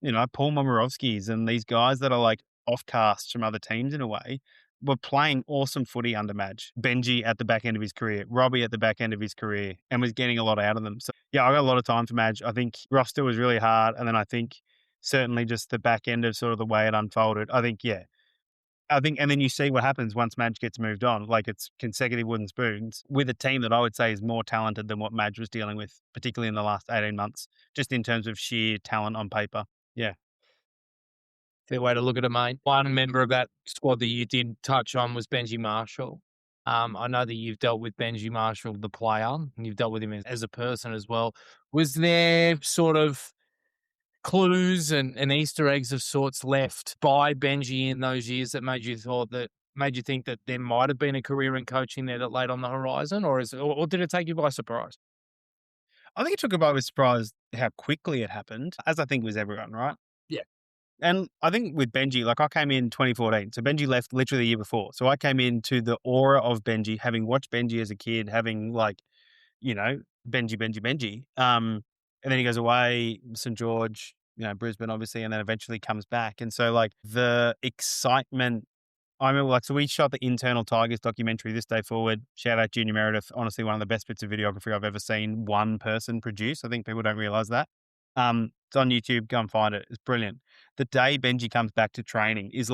Paul Momirovskis and these guys that are offcasts from other teams in a way, were playing awesome footy under Madge. Benji at the back end of his career, Robbie at the back end of his career, and was getting a lot out of them. So yeah, I got a lot of time for Madge. I think roster was really hard, and then I think certainly just the back end of sort of the way it unfolded. And then you see what happens once Madge gets moved on. It's consecutive wooden spoons with a team that I would say is more talented than what Madge was dealing with, particularly in the last 18 months, just in terms of sheer talent on paper. Yeah. Fair way to look at it, mate. One member of that squad that you did touch on was Benji Marshall. I know that you've dealt with Benji Marshall, the player, and you've dealt with him as a person as well. Was there sort of clues and Easter eggs of sorts left by Benji in those years that made you think that there might have been a career in coaching there that laid on the horizon, or did it take you by surprise? I think it took a bit of a surprise how quickly it happened, as I think was everyone, right? Yeah. And I think with Benji, I came in 2014. So Benji left literally the year before. So I came into the aura of Benji, having watched Benji as a kid, having Benji. And then he goes away, St. George, Brisbane, obviously, and then eventually comes back. And so the excitement, I remember so we shot the Internal Tigers documentary this day forward. Shout out Junior Meredith. Honestly, one of the best bits of videography I've ever seen one person produce. I think people don't realize that. It's on YouTube. Go and find it. It's brilliant. The day Benji comes back to training is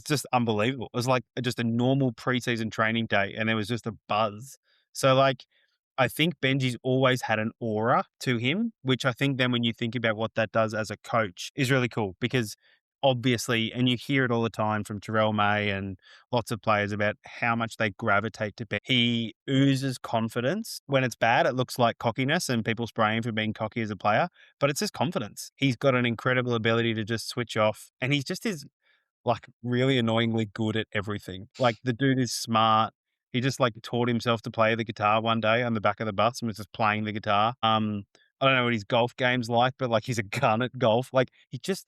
just unbelievable. It was just a normal preseason training day, and there was just a buzz. So I think Benji's always had an aura to him, which I think then when you think about what that does as a coach is really cool because obviously, and you hear it all the time from Terrell May and lots of players about how much they gravitate to Ben. He oozes confidence. When it's bad, it looks like cockiness and people spray him for being cocky as a player, but it's just confidence. He's got an incredible ability to just switch off, and he's just is like really annoyingly good at everything. Like the dude is smart. He just like taught himself to play the guitar one day on the back of the bus and was just playing the guitar. I don't know what his golf game's like, but like he's a gun at golf. Like he's just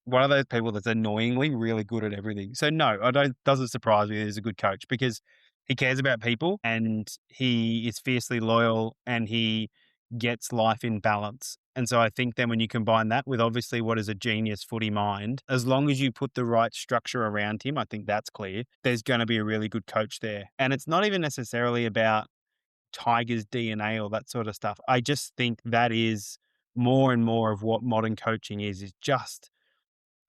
one of those people that's annoyingly really good at everything. So no, I don't doesn't surprise me that he's a good coach because he cares about people and he is fiercely loyal and he gets life in balance. And so I think then when you combine that with obviously what is a genius footy mind, as long as you put the right structure around him, I think that's clear. There's going to be a really good coach there. And it's not even necessarily about Tigers DNA or that sort of stuff. I just think that is more and more of what modern coaching is just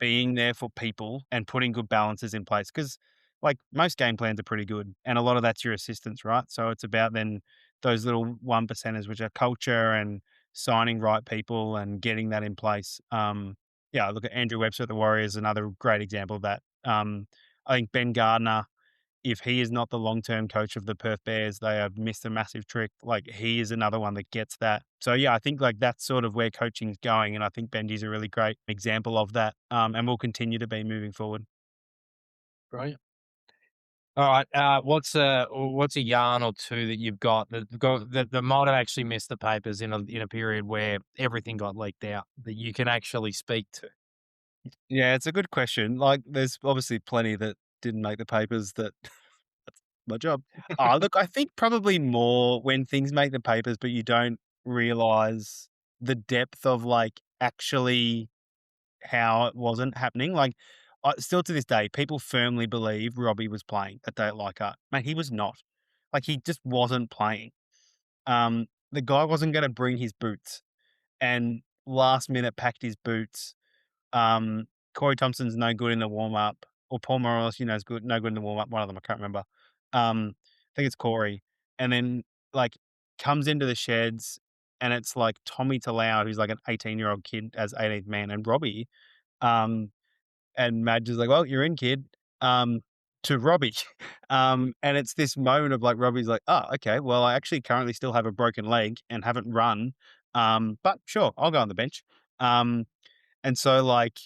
being there for people and putting good balances in place. Because like most game plans are pretty good, and a lot of that's your assistants, right? So it's about then those little one percenters, which are culture and signing right people and getting that in place. Yeah, look at Andrew Webster at the Warriors, another great example of that. I think Ben Gardner, if he is not the long-term coach of the Perth Bears, they have missed a massive trick. Like he is another one that gets that. So yeah, I think like that's sort of where coaching's going, and I think Benji's a really great example of that, and will continue to be moving forward. Brilliant. All right. What's a yarn or two that you've got that might have actually missed the papers in a period where everything got leaked out that you can actually speak to? Yeah, it's a good question. Like, there's obviously plenty that didn't make the papers that that's my job. Look, I think probably more when things make the papers, but you don't realize the depth of like actually how it wasn't happening. Like, still to this day, people firmly believe Robbie was playing that day at Leichhardt. Mate, he was not. Like, he just wasn't playing. The guy wasn't going to bring his boots and last minute packed his boots. Corey Thompson's no good in the warm up, or Paul Morris, is good, no good in the warm up. One of them, I can't remember. I think it's Corey, and then like comes into the sheds, and it's like Tommy Talau, who's like an 18-year-old kid as 18th man, and Robbie, um, and Madge is like, "Well, you're in, kid." To Robbie, and it's this moment of like Robbie's like, "Oh, okay. Well, I actually currently still have a broken leg and haven't run, but sure, I'll go on the bench." And so like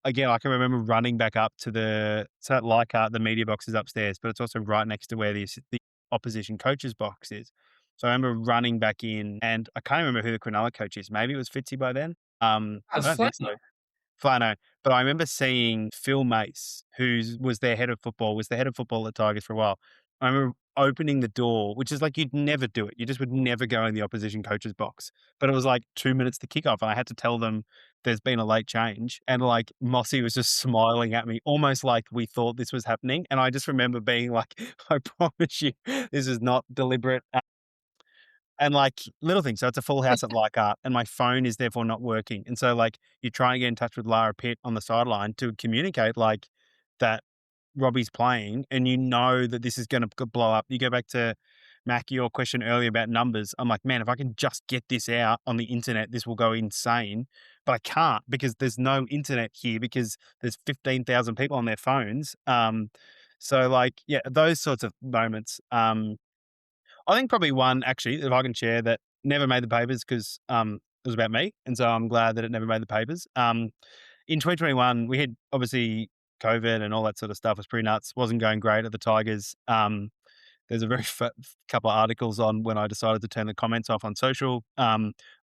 again, I can remember running back up to so at Leichhardt, the media box is upstairs, but it's also right next to where the opposition coach's box is. So I remember running back in, and I can't remember who the Cronulla coach is. Maybe it was Fitzy by then. I don't think so. Flano. But I remember seeing Phil Mace, who was their head of football, was the head of football at Tigers for a while. I remember opening the door, which is like you'd never do it. You just would never go in the opposition coach's box. But it was like 2 minutes to kick off, and I had to tell them there's been a late change. And like Mossy was just smiling at me, almost like we thought this was happening. And I just remember being like, I promise you, this is not deliberate. And like little things. So it's a full house at Leichhardt, and my phone is therefore not working. And so like you're trying to get in touch with Lara Pitt on the sideline to communicate like that Robbie's playing, and you know that this is going to blow up. You go back to Mac, your question earlier about numbers. I'm like, man, if I can just get this out on the internet, this will go insane. But I can't because there's no internet here because there's 15,000 people on their phones. So like, yeah, those sorts of moments. I think probably one actually, if I can share, that never made the papers because it was about me, and so I'm glad that it never made the papers. In 2021, we had obviously COVID and all that sort of stuff was pretty nuts. Wasn't going great at the Tigers. There's a very couple of articles on when I decided to turn the comments off on social.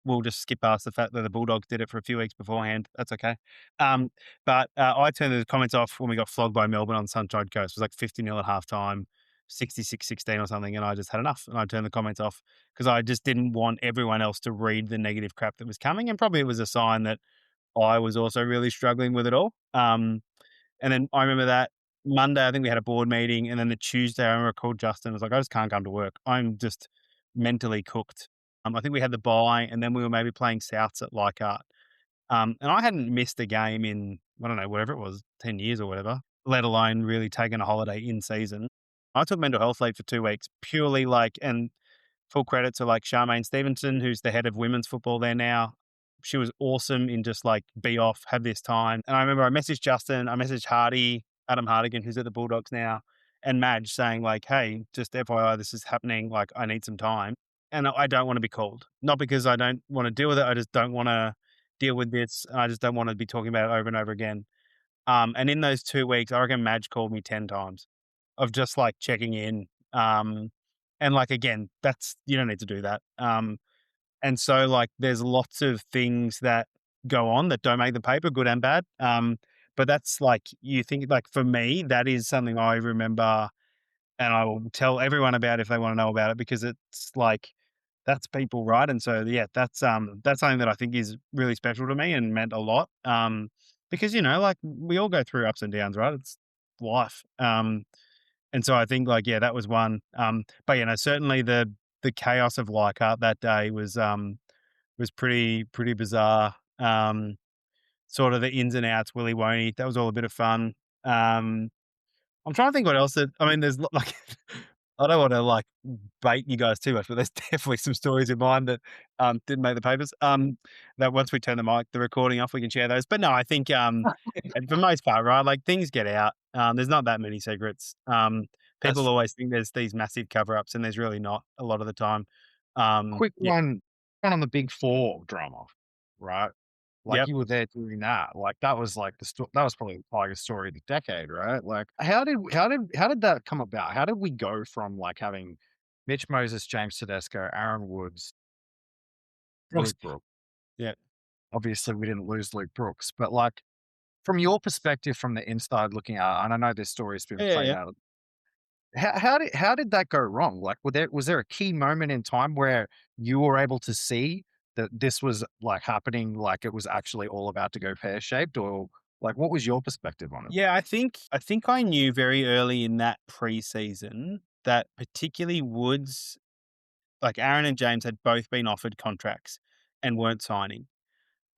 We'll just skip past the fact that the Bulldogs did it for a few weeks beforehand. That's okay. But I turned the comments off when we got flogged by Melbourne on Sunshine Coast. It was like 50-0 at halftime. 66-16 or something, and I just had enough and I turned the comments off because I just didn't want everyone else to read the negative crap that was coming, and probably it was a sign that I was also really struggling with it all. And then I remember that Monday, I think we had a board meeting, and then the Tuesday, I remember I called Justin. I was like, I just can't come to work. I'm just mentally cooked. I think we had the bye, and then we were maybe playing Souths at Leichhardt. And I hadn't missed a game in, I don't know, whatever it was, 10 years or whatever, let alone really taking a holiday in season. I took mental health leave for 2 weeks, purely like, and full credit to like Charmaine Stevenson, who's the head of women's football there now. She was awesome in just like be off, have this time. And I remember I messaged Justin, I messaged Hardy, Adam Hardigan, who's at the Bulldogs now, and Madge saying like, hey, just FYI, this is happening. Like, I need some time. And I don't want to be called. Not because I don't want to deal with it. I just don't want to deal with this. I just don't want to be talking about it over and over again. And in those 2 weeks, I reckon Madge called me 10 times of just like checking in. And like, again, you don't need to do that. And so like, there's lots of things that go on that don't make the paper, good and bad. But that's like, you think like for me, that is something I remember and I will tell everyone about if they want to know about it because it's like, that's people, right? And so, yeah, that's something that I think is really special to me and meant a lot. Because, like we all go through ups and downs, right? It's life. And so I think like, yeah, that was one. But certainly the chaos of Leichhardt that day was pretty bizarre. Sort of the ins and outs, Willy Woney. That was all a bit of fun. I'm trying to think what else there's like, I don't want to like bait you guys too much, but there's definitely some stories in mind that didn't make the papers. That once we turn the recording off, we can share those. But no, I think and for the most part, right, like things get out. There's not that many secrets. People always think there's these massive cover-ups, and there's really not a lot of the time. Quick one on the Big Four drama, right? Like Yep. you were there doing that. Like that was like that was probably the Tigers story of the decade, right? Like how did that come about? How did we go from like having Mitch Moses, James Tedesco, Aaron Woods, Luke Brooks? Yeah. Obviously, we didn't lose Luke Brooks, but like from your perspective, from the inside looking out, and I know this story's been played out. How did that go wrong? Like, was there a key moment in time where you were able to see that this was like happening, like it was actually all about to go pear shaped, or like what was your perspective on it? Yeah, I think I knew very early in that preseason that particularly Woods, like Aaron and James had both been offered contracts and weren't signing.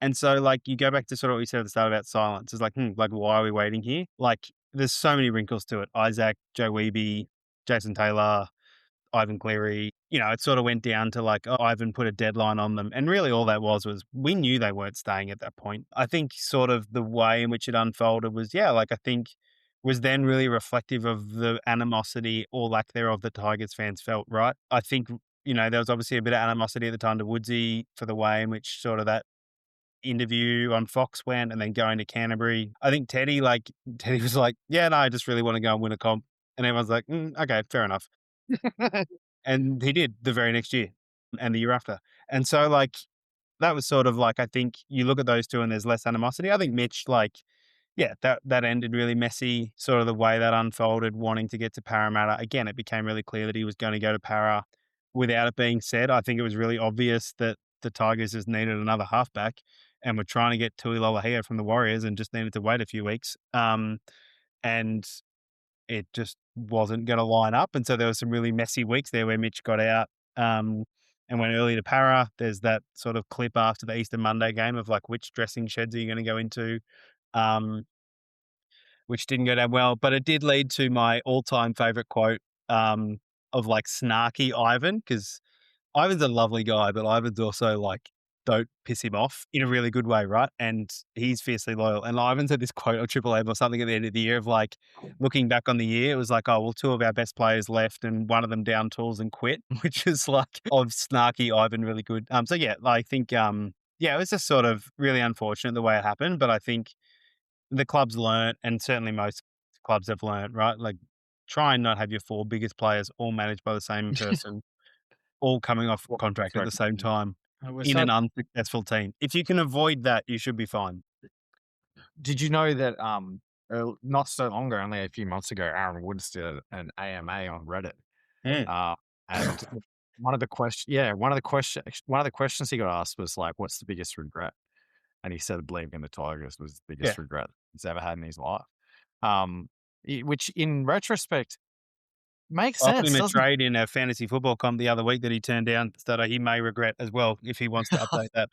And so like you go back to sort of what we said at the start about silence. It's like, like why are we waiting here? Like there's so many wrinkles to it. Isaac, Joe Weeby, Jason Taylor, Ivan Cleary, it sort of went down to like, oh, Ivan put a deadline on them. And really all that was we knew they weren't staying at that point. I think sort of the way in which it unfolded was, like I think was then really reflective of the animosity or lack thereof that Tigers fans felt, right? I think, there was obviously a bit of animosity at the time to Woodsy for the way in which sort of that interview on Fox went and then going to Canterbury. I think Teddy was like, yeah, no, I just really want to go and win a comp. And everyone's like, okay, fair enough. And he did the very next year and the year after. And so like, that was sort of like, I think you look at those two and there's less animosity. I think Mitch, like, yeah, that ended really messy, sort of the way that unfolded, wanting to get to Parramatta. Again, it became really clear that he was going to go to Para without it being said. I think it was really obvious that the Tigers just needed another halfback and were trying to get Tui Lolohea from the Warriors and just needed to wait a few weeks. And it just wasn't going to line up. And so there were some really messy weeks there where Mitch got out and went early to Para. There's that sort of clip after the Easter Monday game of like, which dressing sheds are you going to go into? Which didn't go down well, but it did lead to my all-time favorite quote of like snarky Ivan, because Ivan's a lovely guy, but Ivan's also like, don't piss him off in a really good way, right? And he's fiercely loyal. And Ivan said this quote on Triple M or something at the end of the year of like, looking back on the year, it was like, oh, well, two of our best players left and one of them down tools and quit, which is like of snarky Ivan, really good. So yeah, I think, it was just sort of really unfortunate the way it happened, but I think the club's learnt, and certainly most clubs have learnt, right? Like, try and not have your four biggest players all managed by the same person, all coming off contract at the same time in an unsuccessful team. If you can avoid that, you should be fine. Did you know that not so long ago, only a few months ago, Aaron Woods did an AMA on Reddit, and one of the questions he got asked was like, "What's the biggest regret?" And he said believing in the Tigers was the biggest regret he's ever had in his life. Which in retrospect makes sense. I offered him a trade in a fantasy football comp the other week that he turned down, that he may regret as well if he wants to update that.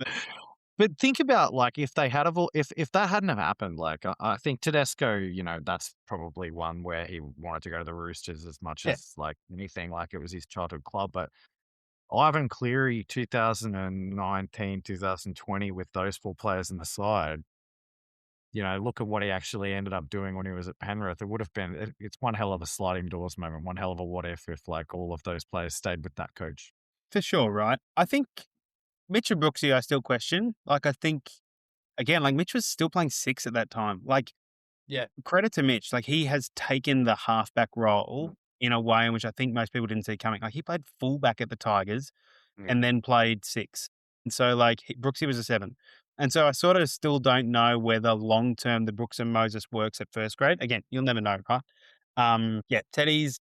But think about like if that hadn't have happened, like I think Tedesco, that's probably one where he wanted to go to the Roosters as much as like anything, like it was his childhood club. But Ivan Cleary, 2019, 2020, with those 4 players in the side, look at what he actually ended up doing when he was at Penrith. It would have been, it's one hell of a sliding doors moment, one hell of a what if like all of those players stayed with that coach. For sure, right? I think Mitch and Brooksy I still question. Like, I think, again, like Mitch was still playing 6 at that time. Like, Yeah. credit to Mitch. Like, he has taken the halfback role in a way in which I think most people didn't see coming. Like, he played fullback at the Tigers and then played 6. And so, like, Brooksy was a 7. And so I sort of still don't know whether long term the Brooks and Moses works at first grade. Again, you'll never know, right? Yeah, Teddy's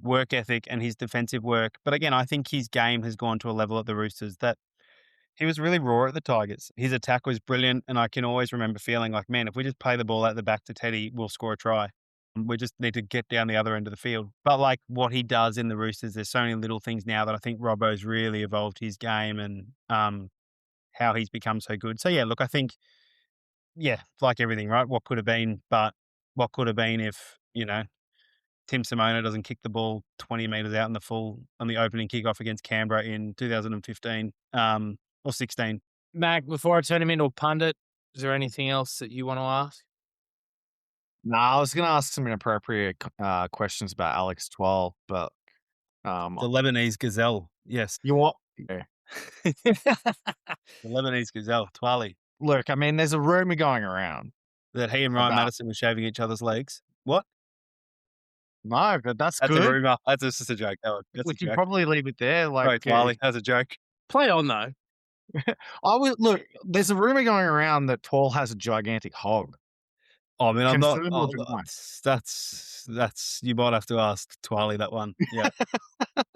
work ethic and his defensive work. But again, I think his game has gone to a level at the Roosters that he was really raw at the Tigers. His attack was brilliant. And I can always remember feeling like, man, if we just play the ball out the back to Teddy, we'll score a try. We just need to get down the other end of the field. But like what he does in the Roosters, there's so many little things now that I think Robbo's really evolved his game and how he's become so good. So yeah, look, I think, yeah, like everything, right? What could have been, but what could have been if, Tim Simona doesn't kick the ball 20 metres out in the full on the opening kickoff against Canberra in 2015 or 16. Mac, before I turn him into a pundit, is there anything else that you want to ask? No, I was going to ask some inappropriate questions about Alex Twal, but The Lebanese gazelle. Yes. you want? Yeah. The Lebanese gazelle, Twali. Look, I mean, there's a rumor going around That he and Ryan About- Madison were shaving each other's legs. What? No, but that's That's good. a rumor. That's just a joke. That's We a can joke. probably leave it there. Sorry, Like, Twali. That's a joke. Play on though. look. There's a rumor going around that Twal has a gigantic hog. Oh, I mean, I'm not. Confirm or deny? That's. You might have to ask Twali that one. Yeah,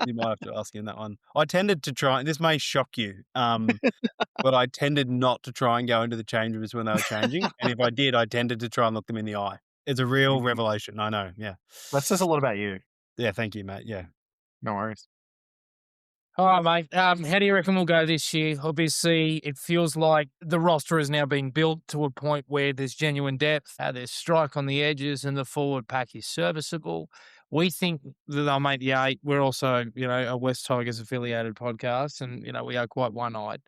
you might have to ask him that one. I tended to try. This may shock you, but I tended not to try and go into the change rooms when they were changing, and if I did, I tended to try and look them in the eye. It's a real revelation. I know. Yeah. That says a lot about you. Yeah. Thank you, mate. Yeah. No worries. All right, mate. How do you reckon we'll go this year? Obviously, it feels like the roster has now been built to a point where there's genuine depth, there's strike on the edges, and the forward pack is serviceable. We think that they'll make the 8. We're also, a West Tigers affiliated podcast, and we are quite one-eyed.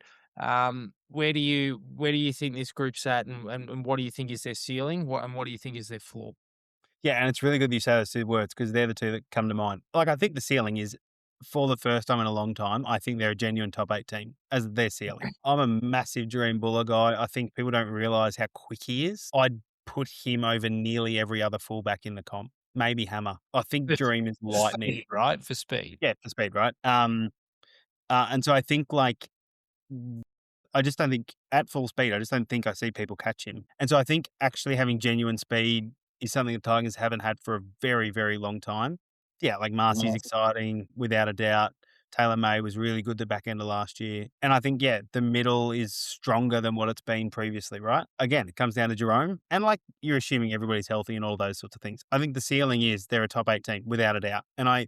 Where do you think this group's at, and what do you think is their ceiling? What do you think is their floor? Yeah, and it's really good you say those 2 words because they're the 2 that come to mind. Like, I think the ceiling is, for the first time in a long time, I think they're a genuine top 8 team as their ceiling. I'm a massive Dream Buller guy. I think people don't realise how quick he is. I'd put him over nearly every other fullback in the comp. Maybe Hammer. I think Dream is lightning. Speed, right? For speed. Yeah, for speed, right? And so I think like I just don't think at full speed, I just don't think I see people catch him. And so I think actually having genuine speed is something the Tigers haven't had for a very, very long time. Yeah, like Marcy's exciting, without a doubt. Taylor May was really good the back end of last year. And I think, yeah, the middle is stronger than what it's been previously, right? Again, it comes down to Jerome. And like you're assuming everybody's healthy and all those sorts of things. I think the ceiling is they're a top 8 team, without a doubt. And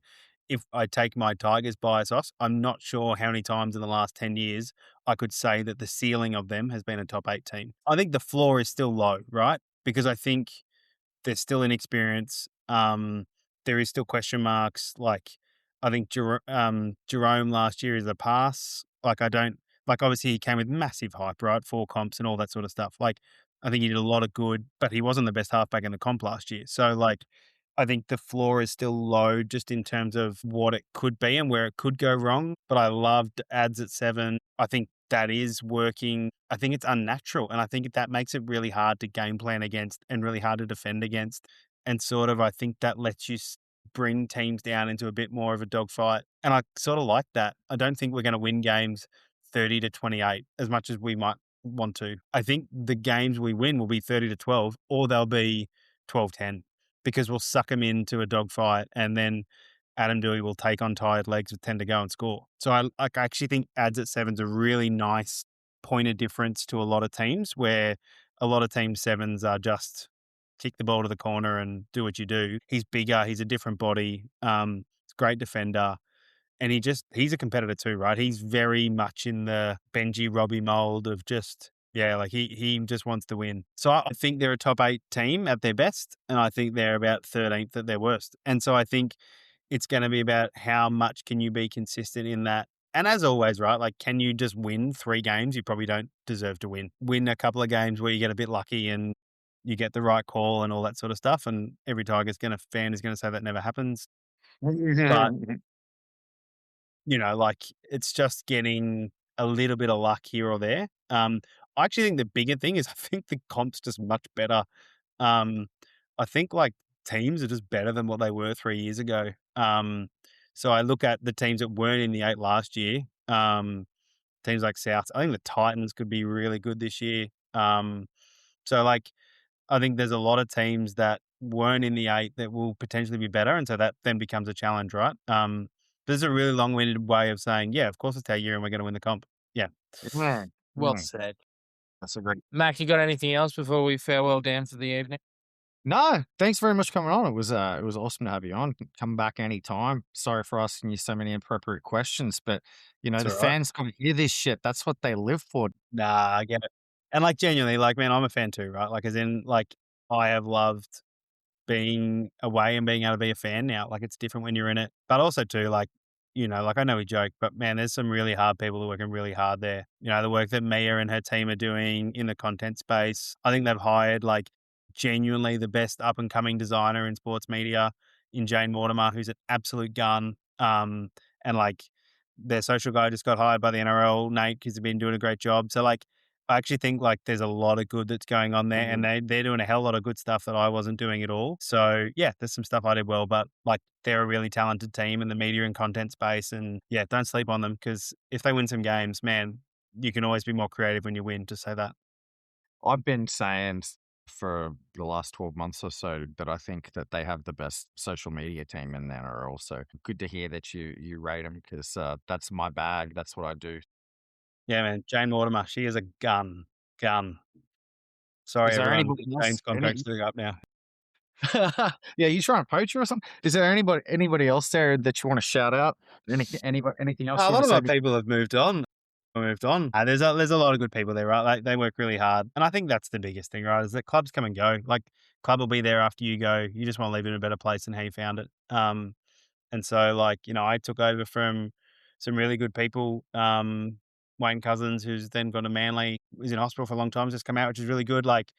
if I take my Tigers bias off, I'm not sure how many times in the last 10 years I could say that the ceiling of them has been a top 8 team. I think the floor is still low, right? Because I think there's still inexperience. There is still question marks. Like, I think Jerome last year is a pass. Like, obviously he came with massive hype, right? 4 comps and all that sort of stuff. Like, I think he did a lot of good, but he wasn't the best halfback in the comp last year. So, like, I think the floor is still low just in terms of what it could be and where it could go wrong. But I loved ads at 7. I think that is working. I think it's unnatural. And I think that makes it really hard to game plan against and really hard to defend against. And sort of, I think that lets you bring teams down into a bit more of a dogfight. And I sort of like that. I don't think we're going to win games 30-28 as much as we might want to. I think the games we win will be 30-12 or they'll be 12-10 because we'll suck them into a dogfight and then Adam Dewey will take on tired legs with 10 to go and score. So I actually think ads at 7's a really nice point of difference to a lot of teams where a lot of team 7s are just kick the ball to the corner and do what you do. He's bigger. He's a different body. He's a great defender. And he's a competitor too, right? He's very much in the Benji Robbie mold of just, yeah, like he just wants to win. So I think they're a top 8 team at their best. And I think they're about 13th at their worst. And so I think it's going to be about how much can you be consistent in that And as always, right, like, can you just win 3 games? You probably don't deserve to win. Win a couple of games where you get a bit lucky and you get the right call and all that sort of stuff, and every fan is gonna say that never happens. But, like, it's just getting a little bit of luck here or there. I actually think the bigger thing is I think the comp's just much better. Um, I think, like, teams are just better than what they were 3 years ago. So I look at the teams that weren't in the 8 last year, teams like South. I think the Titans could be really good this year. So, like, I think there's a lot of teams that weren't in the 8 that will potentially be better, and so that then becomes a challenge, right? This is a really long-winded way of saying, yeah, of course it's our year and we're gonna win the comp. Yeah. Mm, Well mm, said. that's a great. Mac, you got anything else before we farewell down for the evening? No, thanks very much for coming on. It was awesome to have you on. Come back anytime. Sorry for asking you so many inappropriate questions, but It's the all right. fans got to hear this shit. That's what they live for. Nah, I get it. And, like, genuinely, like, man, I'm a fan too, right? Like, as in, like, I have loved being away and being able to be a fan now. Like, it's different when you're in it. But also too, like, like, I know we joke, but man, there's some really hard people who are working really hard there. The work that Mia and her team are doing in the content space. I think they've hired, like, genuinely the best up and coming designer in sports media in Jane Mortimer, who's an absolute gun. And, like, their social guy just got hired by the NRL, Nate, because he's been doing a great job. So, like, I actually think, like, there's a lot of good that's going on there, and they're doing a hell lot of good stuff that I wasn't doing at all. So, yeah, there's some stuff I did well, but, like, they're a really talented team in the media and content space, and, yeah, don't sleep on them, because if they win some games, man, you can always be more creative when you win, just say that. I've been saying for the last 12 months or so that I think that they have the best social media team in the NRL. So good to hear that you rate them because that's my bag. That's what I do. Yeah, man, Jane Mortimer, she is a gun. Gun. Sorry, Is there everyone. anybody Jane's else? contract's due up now. Yeah, you trying to poach her or something? Is there anybody else there that you want to shout out? Anything else A you lot want of to my say? people have moved on. Moved on. There's a lot of good people there, right? Like, they work really hard, and I think that's the biggest thing, right? Is that clubs come and go. Like, club will be there after you go. You just want to leave it in a better place than how you found it. And so, like, I took over from some really good people. Wayne Cousins, who's then gone to Manly, was in hospital for a long time, has just come out, which is really good. Like,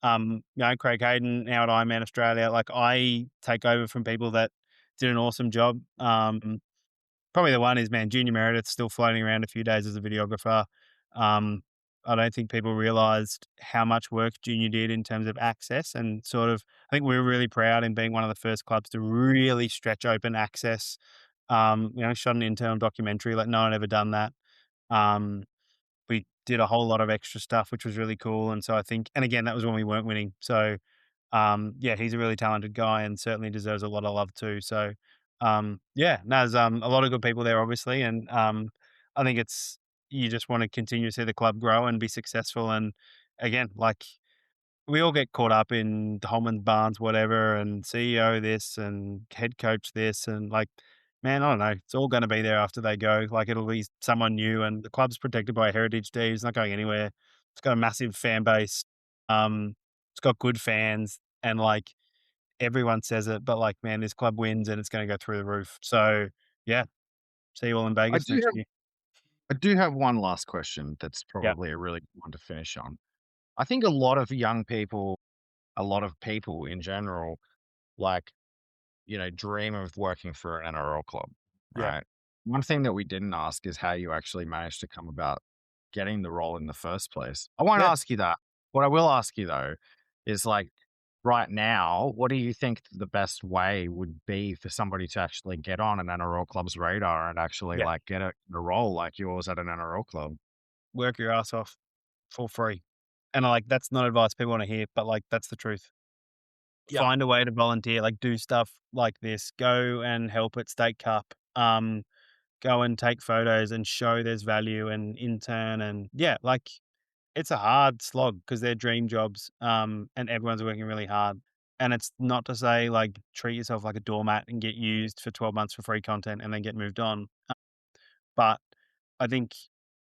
Craig Hayden now at Ironman Australia. Like, I take over from people that did an awesome job. Probably the one is, man, Junior Meredith's still floating around a few days as a videographer. Um, I don't think people realised how much work Junior did in terms of access and sort of. I think we were really proud in being one of the first clubs to really stretch open access. Shot an internal documentary like no one ever done that. Um, we did a whole lot of extra stuff, which was really cool. And so I think, and again, that was when we weren't winning. So, yeah, he's a really talented guy and certainly deserves a lot of love too. So, yeah, no, there's a lot of good people there, obviously, and I think it's you just want to continue to see the club grow and be successful. And again, like, we all get caught up in Holman's Barnes, whatever, and CEO this and head coach this, and, like, man, I don't know. It's all going to be there after they go. Like, it'll be someone new, and the club's protected by a heritage deed. It's not going anywhere. It's got a massive fan base. It's got good fans, and, like, everyone says it, but, like, man, this club wins and it's going to go through the roof. So, yeah, see you all in I Vegas do next have year. I do have one last question that's Yeah, probably a really good one to finish on. I think a lot of young people, a lot of people in general, like dream of working for an NRL club, yeah, right? One thing that we didn't ask is how you actually managed to come about getting the role in the first place. I won't yeah, ask you that. What I will ask you though is like right now, what do you think the best way would be for somebody to actually get on an NRL club's radar and actually yeah. like get a role like yours at an NRL club? Work your ass off for free. And, like, that's not advice people want to hear, but, like, that's the truth. Yeah. Find a way to volunteer, like, do stuff like this. Go and help at State Cup. Go and take photos and show there's value and intern, and yeah, like, it's a hard slog because they're dream jobs, and everyone's working really hard. And it's not to say, like, treat yourself like a doormat and get used for 12 months for free content and then get moved on. But I think,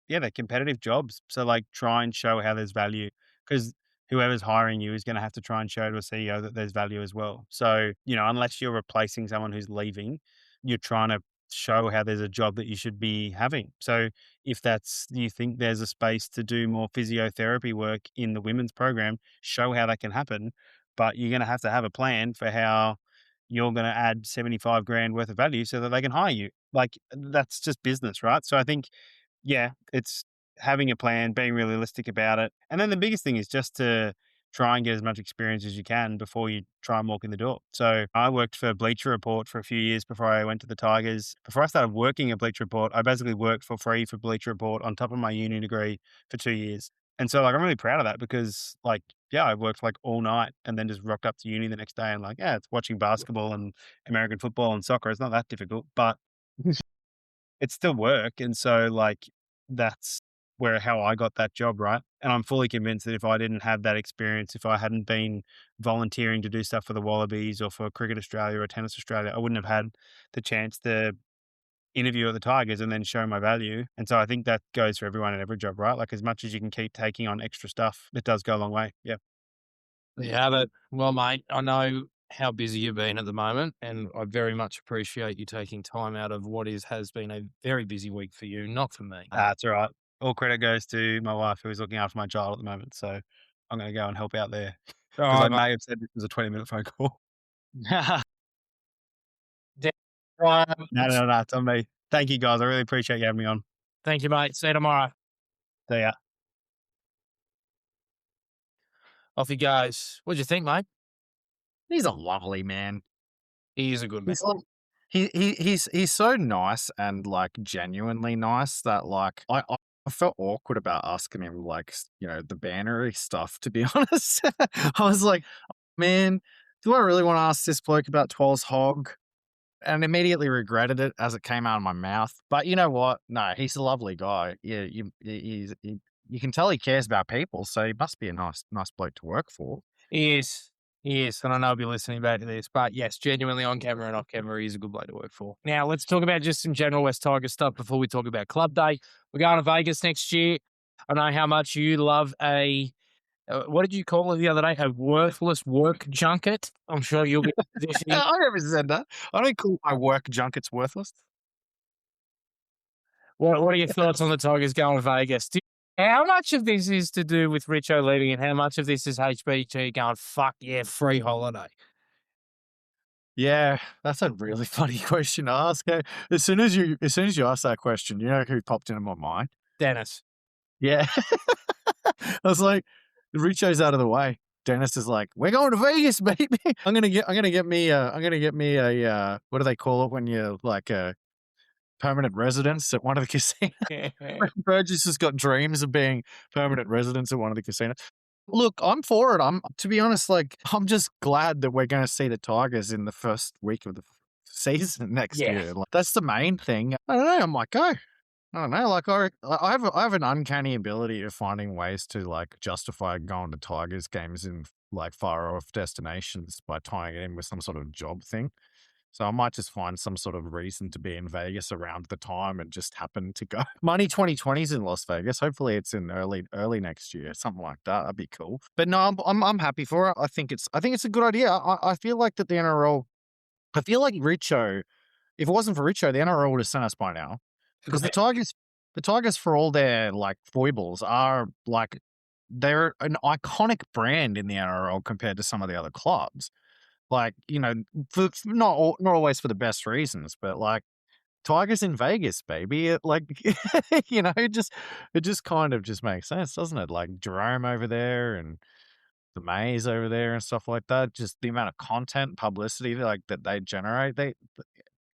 yeah, they're competitive jobs. So, like, try and show how there's value because whoever's hiring you is going to have to try and show to a CEO that there's value as well. So, unless you're replacing someone who's leaving, you're trying to show how there's a job that you should be having. So if that's you think there's a space to do more physiotherapy work in the women's program, show how that can happen. But you're going to have a plan for how you're going to add 75 grand worth of value so that they can hire you. Like that's just business, right? So I think, yeah, it's having a plan, being realistic about it. And then the biggest thing is just to try and get as much experience as you can before you try and walk in the door. So I worked for Bleacher Report for a few years before I went to the Tigers. Before I started working at Bleacher Report, I basically worked for free for Bleacher Report on top of my uni degree for 2 years. And so like I'm really proud of that because like, yeah, I worked like all night and then just rocked up to uni the next day and like, yeah, it's watching basketball and American football and soccer. It's not that difficult, but it's still work. And so like that's how I got that job, right? And I'm fully convinced that if I didn't have that experience, if I hadn't been volunteering to do stuff for the Wallabies or for Cricket Australia or Tennis Australia, I wouldn't have had the chance to interview at the Tigers and then show my value. And so I think that goes for everyone in every job, right? Like as much as you can keep taking on extra stuff, it does go a long way. Yeah. Yeah, but well, mate, I know how busy you've been at the moment, and I very much appreciate you taking time out of what has been a very busy week for you, not for me. That's all right. All credit goes to my wife who is looking after my child at the moment. So I'm going to go and help out there All because I right, may have said this was a 20-minute phone call. mate. Um, No, it's on me. Thank you, guys. I really appreciate you having me on. Thank you, mate. See you tomorrow. See ya. Off he goes. What'd you think, mate? He's a lovely man. He is a good man. He's like, he's so nice and like genuinely nice that like I felt awkward about asking him like the bannery stuff. To be honest, I was like, man, do I really want to ask this bloke about Twel's hog? And immediately regretted it as it came out of my mouth. But you know what? No, he's a lovely guy. Yeah, you can tell he cares about people, so he must be a nice bloke to work for. He is. He is. And I know I'll be listening back to this. But yes, genuinely on camera and off camera, he's a good bloke to work for. Now, let's talk about just some general West Tigers stuff before we talk about Club Day. We're going to Vegas next year. I know how much you love what did you call it the other day? A worthless work junket. I'm sure you'll be positioning. I never said that. I don't call my work junkets worthless. What are your thoughts on the Tigers going to Vegas? How much of this is to do with Richo leaving and how much of this is HBT going, fuck yeah, free holiday? Yeah, that's a really funny question to ask. As soon as you ask that question, you know who popped into my mind? Dennis. Yeah. I was like, Richo's out of the way. Dennis is like, we're going to Vegas, baby. I'm gonna get me a what do they call it when you're like a permanent residence at one of the casinos. Burgess has got dreams of being permanent residents at one of the casinos. Look, I'm for it. To be honest, like I'm just glad that we're going to see the Tigers in the first week of the season next year. Like, that's the main thing. I don't know. I'm like, I don't know. Like I have an uncanny ability of finding ways to like justify going to Tigers games in like far off destinations by tying it in with some sort of job thing. So I might just find some sort of reason to be in Vegas around the time and just happen to go. Money 2020 is in Las Vegas. Hopefully it's in early next year, something like that. That'd be cool. But no, I'm happy for it. I think it's a good idea. I feel like that the NRL. I feel like Richo. If it wasn't for Richo, the NRL would have sent us by now. Because the Tigers, for all their like foibles, are like they're an iconic brand in the NRL compared to some of the other clubs. Like, for not always for the best reasons, but like Tigers in Vegas, baby. It like, it just kind of just makes sense, doesn't it? Like Jerome over there and the Mays over there and stuff like that. Just the amount of content, publicity like that they generate.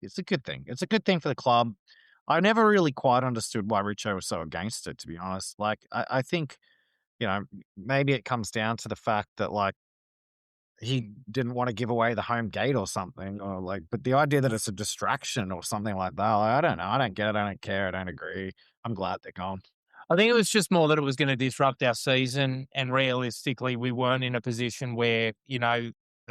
It's a good thing. It's a good thing for the club. I never really quite understood why Richo was so against it, to be honest. Like, I think, maybe it comes down to the fact that like, he didn't want to give away the home gate or something, or like, but the idea that it's a distraction or something like that, like, I don't know. I don't get it. I don't care. I don't agree. I'm glad they're gone. I think it was just more that it was going to disrupt our season. And realistically, we weren't in a position where,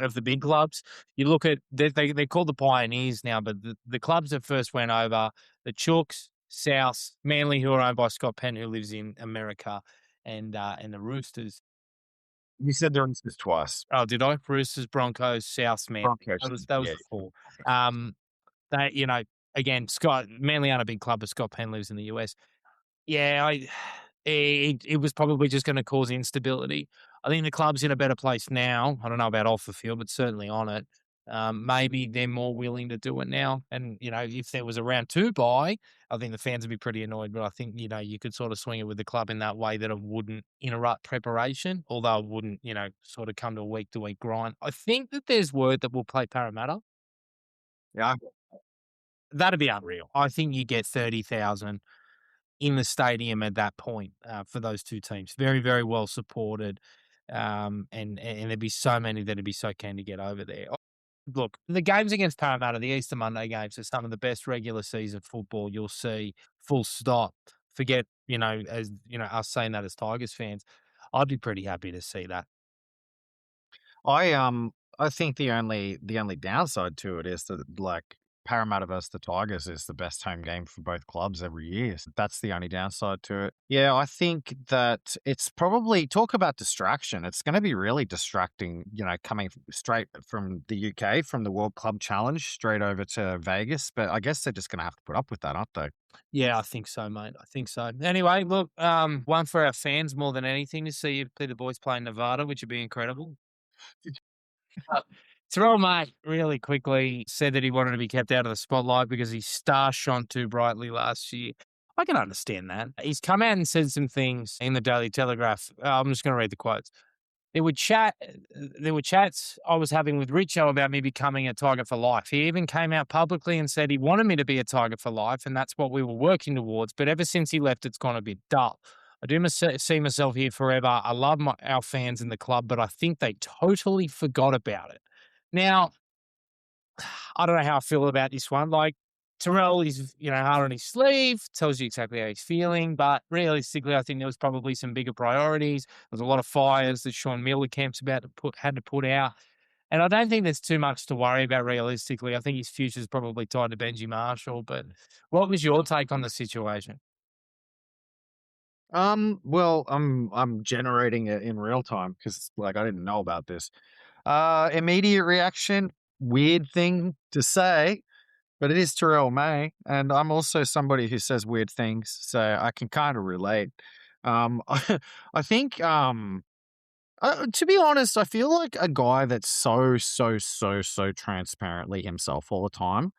of the big clubs, you look at, they're called the Pioneers now, but the clubs that first went over, the Chooks, South, Manly, who are owned by Scott Penn, who lives in America, and the Roosters. You said the Roosters twice. Oh, did I? Roosters, Broncos, South, Manly. Broncos. That was the four. They, again, Scott Manly aren't a big club, but Scott Penn lives in the US. Yeah, it was probably just gonna cause instability. I think the club's in a better place now. I don't know about off the field, but certainly on it. Maybe they're more willing to do it now. And, if there was a round 2 bye, I think the fans would be pretty annoyed, but I think, you could sort of swing it with the club in that way that it wouldn't interrupt preparation, although it wouldn't, sort of come to a week-to-week grind. I think that there's word that we'll play Parramatta. Yeah. That'd be unreal. I think you get 30,000 in the stadium at that point for those two teams. Very, very well supported. And there'd be so many that'd be so keen to get over there. Look, the games against Parramatta, the Easter Monday games, are some of the best regular season football you'll see, full stop. Forget, us saying that as Tigers fans. I'd be pretty happy to see that. I think the only downside to it is that like Parramatta versus the Tigers is the best home game for both clubs every year. So that's the only downside to it. Yeah, I think that it's probably talk about distraction. It's going to be really distracting, coming straight from the UK, from the World Club Challenge, straight over to Vegas. But I guess they're just going to have to put up with that, aren't they? Yeah, I think so, mate. I think so. Anyway, look, one for our fans more than anything to see the boys play in Nevada, which would be incredible. Terrell May really quickly said that he wanted to be kept out of the spotlight because his star shone too brightly last year. I can understand that. He's come out and said some things in the Daily Telegraph. I'm just going to read the quotes. There were chats I was having with Richo about me becoming a Tiger for life. He even came out publicly and said he wanted me to be a Tiger for life, and that's what we were working towards. But ever since he left, it's gone a bit dull. I do see myself here forever. I love our fans in the club, but I think they totally forgot about it. Now, I don't know how I feel about this one. Like, Terrell is, hard on his sleeve, tells you exactly how he's feeling, but realistically, I think there was probably some bigger priorities. There's a lot of fires that Sean Millercamp's had to put out. And I don't think there's too much to worry about realistically. I think his future's probably tied to Benji Marshall. But what was your take on the situation? Well, I'm generating it in real time because like I didn't know about this. Immediate reaction, weird thing to say, but it is Terrell May, and I'm also somebody who says weird things, so I can kind of relate. I think, to be honest, I feel like a guy that's so transparently himself all the time.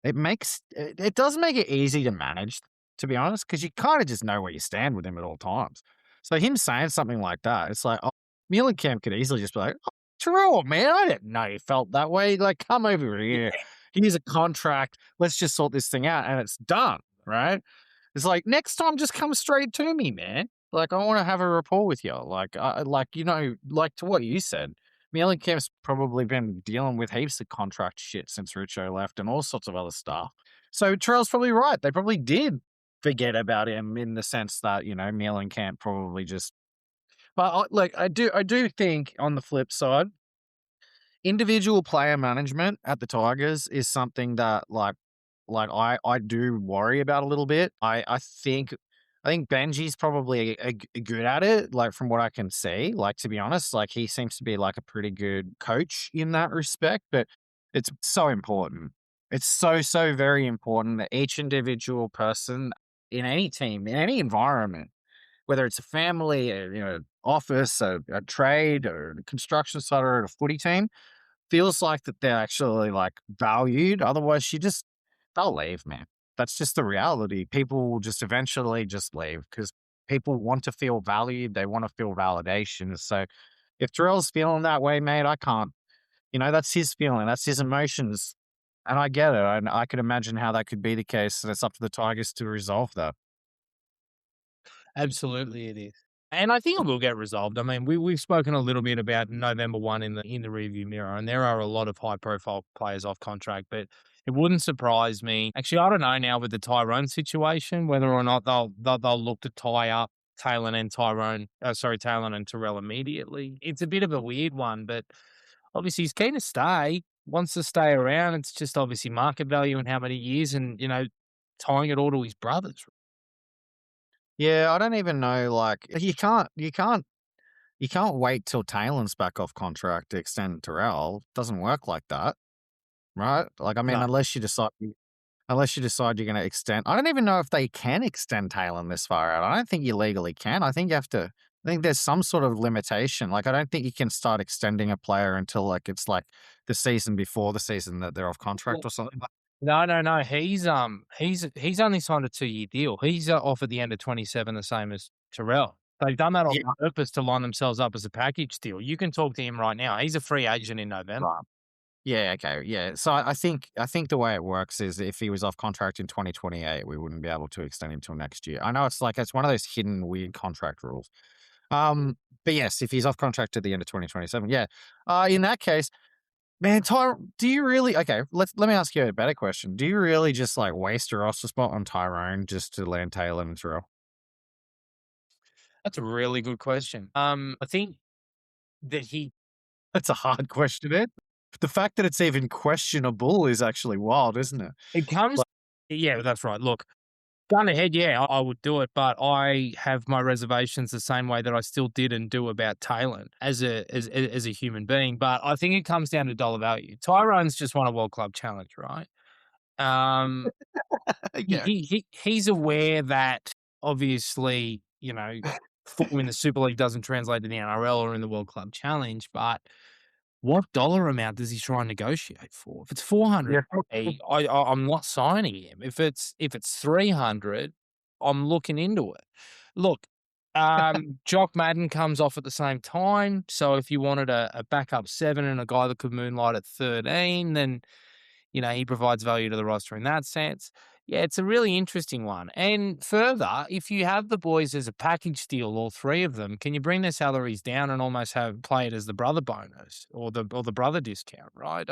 It does make it easy to manage, to be honest, because you kind of just know where you stand with him at all times. So him saying something like that, it's like, oh, Camp could easily just be like, oh, Terrell, man, I didn't know you felt that way. Like, come over here. Here's a contract. Let's just sort this thing out, and it's done, right? It's like next time, just come straight to me, man. Like, I want to have a rapport with you. Like, like to what you said. Camp's probably been dealing with heaps of contract shit since Richo left and all sorts of other stuff. So Terrell's probably right. They probably did forget about him in the sense that, Camp probably just. But I do think on the flip side, individual player management at the Tigers is something that I do worry about a little bit. I think Benji's probably good at it, like from what I can see. Like to be honest, like he seems to be like a pretty good coach in that respect. But it's so important. It's so very important that each individual person in any team, in any environment, whether it's a family, office, a trade, or a construction site, or a footy team, feels like that they're actually like valued. Otherwise, they'll leave, man. That's just the reality. People will just eventually just leave because people want to feel valued. They want to feel validation. So if Terrell's feeling that way, mate, I can't. That's his feeling. That's his emotions. And I get it. And I could imagine how that could be the case. And it's up to the Tigers to resolve that. Absolutely, it is. And I think it will get resolved. I mean, we've spoken a little bit about November 1 in the rearview mirror, and there are a lot of high profile players off contract, but it wouldn't surprise me. Actually, I don't know now with the Tyrone situation whether or not they'll look to tie up Taylor and Terrell immediately. It's a bit of a weird one, but obviously he's keen to stay, wants to stay around. It's just obviously market value and how many years, and tying it all to his brothers. Yeah, I don't even know. Like, you can't wait till Taylor's back off contract to extend Terrell. Doesn't work like that, right? Like, I mean, No. unless you decide Unless you decide you're going to extend. I don't even know if they can extend Talon this far out. I don't think you legally can. I think you have to. I think there's some sort of limitation. Like, I don't think you can start extending a player until like it's like the season before the season that they're off contract or something. No. He's only signed a 2-year deal. He's off at the end of 27, the same as Terrell. They've done that on Yeah. purpose to line themselves up as a package deal. You can talk to him right now. He's a free agent in November. Right. Yeah. Okay. Yeah. So I think the way it works is if he was off contract in 2028, we wouldn't be able to extend him till next year. I know it's one of those hidden weird contract rules. But yes, if he's off contract at the end of 2027, yeah. In that case, man, do you really? Okay, let me ask you a better question. Do you really just like waste a roster spot on Tyrone just to land Taylor and Terrell? That's a really good question. I think that That's a hard question, man. The fact that it's even questionable is actually wild, isn't it? it comes. Like- Yeah, that's right. Look, gun ahead, yeah, I would do it, but I have my reservations the same way that I still did and do about Talon as a human being. But I think it comes down to dollar value. Tyrone's just won a World Club Challenge, right? Um, Yeah. he's aware that obviously, form in the Super League doesn't translate to the NRL or in the World Club Challenge, but what dollar amount does he try and negotiate for? If it's 400, I'm not signing him. If it's 300, I'm looking into it. Look, Jock Madden comes off at the same time, so if you wanted a backup 7 and a guy that could moonlight at 13, then he provides value to the roster in that sense. Yeah, it's a really interesting one. And further, if you have the boys as a package deal, all three of them, can you bring their salaries down and almost play it as the brother bonus or the brother discount, right?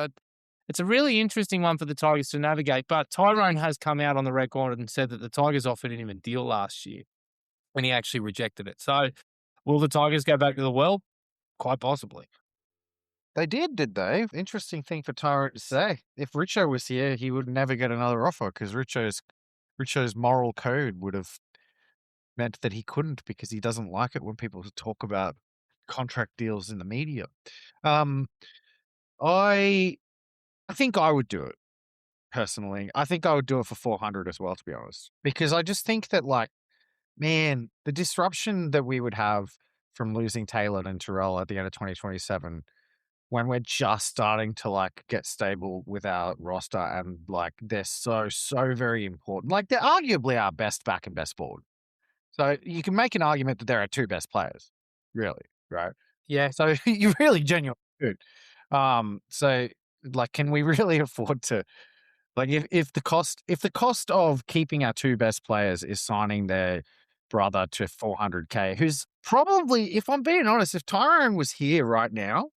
It's a really interesting one for the Tigers to navigate. But Tyrone has come out on the record and said that the Tigers offered him a deal last year and he actually rejected it. So will the Tigers go back to the well? Quite possibly. They did they? Interesting thing for Tyrone to say. If Richo was here, he would never get another offer because Richo's moral code would have meant that he couldn't because he doesn't like it when people talk about contract deals in the media. I think I would do it personally. I think I would do it for 400 as well, to be honest, because I just think that like, man, the disruption that we would have from losing Taylor and Terrell at the end of 2027 when we're just starting to like get stable with our roster and like they're so very important. Like they're arguably our best back and best forward. So you can make an argument that they're our two best players, really, right? Yeah. So you really genuinely good. So like, can we really afford to like if the cost of keeping our two best players is signing their brother to 400K, who's probably, if I'm being honest, if Tyrone was here right now,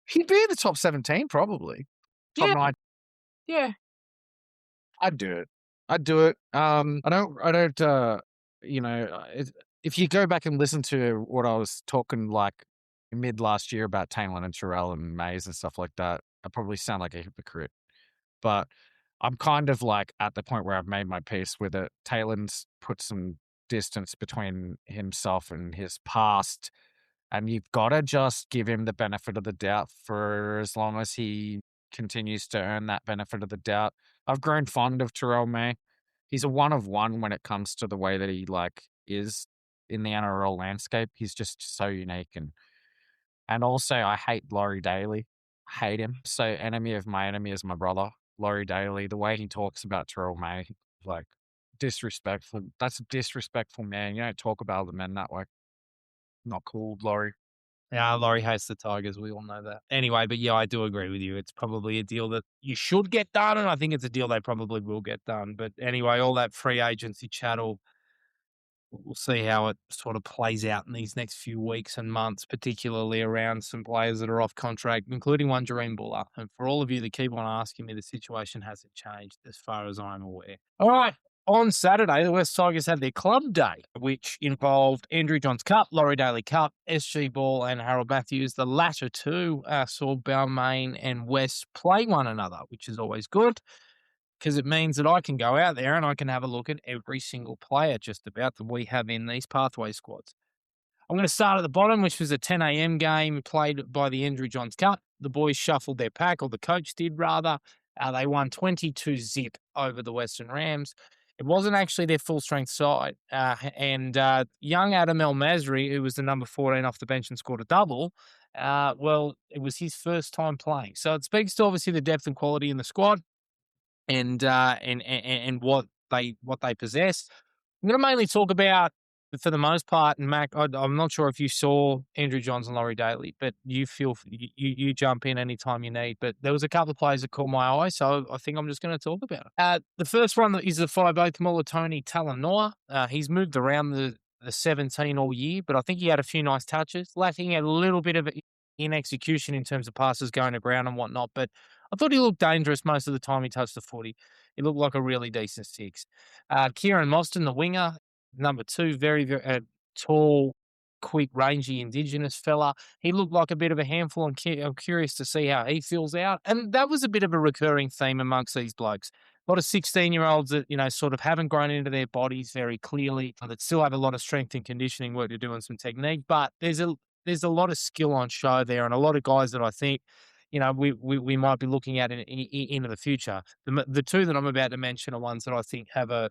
he'd be in the top 17 probably. Top Yeah. 9. Yeah. I'd do it. I don't, if you go back and listen to what I was talking like mid last year about Taylor and Terrell and Mays and stuff like that, I probably sound like a hypocrite, but I'm kind of like at the point where I've made my peace with it. Taylor's put some distance between himself and his past, and you've got to just give him the benefit of the doubt for as long as he continues to earn that benefit of the doubt. I've grown fond of Terrell May. He's a one of one when it comes to the way that he like is in the NRL landscape. He's just so unique, and also I hate Laurie Daly. I hate him. So enemy of my enemy is my brother, Laurie Daly. The way he talks about Terrell May, like disrespectful. That's a disrespectful man. You don't talk about the men that way. Not cool, Laurie. Yeah, Laurie hates the Tigers. We all know that. Anyway, but yeah, I do agree with you. It's probably a deal that you should get done, and I think it's a deal they probably will get done. But anyway, all that free agency chattel, we'll see how it sort of plays out in these next few weeks and months, particularly around some players that are off contract, including one Jareem Buller. And for all of you that keep on asking me, the situation hasn't changed as far as I'm aware. All right. On Saturday, the West Tigers had their club day, which involved Andrew Johns Cup, Laurie Daly Cup, SG Ball, and Harold Matthews. The latter two saw Balmain and West play one another, which is always good because it means that I can go out there and I can have a look at every single player just about that we have in these pathway squads. I'm going to start at the bottom, which was a 10 a.m. game played by the Andrew Johns Cup. The boys shuffled their pack, or the coach did rather, They won 22-0 over the Western Rams. It wasn't actually their full-strength side. And young Adam El-Masri, who was the number 14 off the bench and scored a double, well, it was his first time playing. So it speaks to obviously the depth and quality in the squad and what they possess. I'm going to mainly talk about, for the most part, and Mac, I'm not sure if you saw Andrew Johns and Laurie Daly, but you jump in anytime you need. But there was a couple of players that caught my eye, so I think I'm just going to talk about it. The first one is the 5'8" Mulatoni Talintyre. He's moved around the 17 all year, but I think he had a few nice touches, lacking a little bit of in execution in terms of passes going to ground and whatnot. But I thought he looked dangerous most of the time he touched the footy. He looked like a really decent six. Kieran Mostyn, the winger, number 2, very, very tall, quick, rangy Indigenous fella. He looked like a bit of a handful. I'm curious to see how he feels out. And that was a bit of a recurring theme amongst these blokes. A lot of 16-year-olds that, sort of haven't grown into their bodies very clearly, that still have a lot of strength and conditioning work to do and some technique. But there's a lot of skill on show there, and a lot of guys that I think, we might be looking at into the future. The two that I'm about to mention are ones that I think have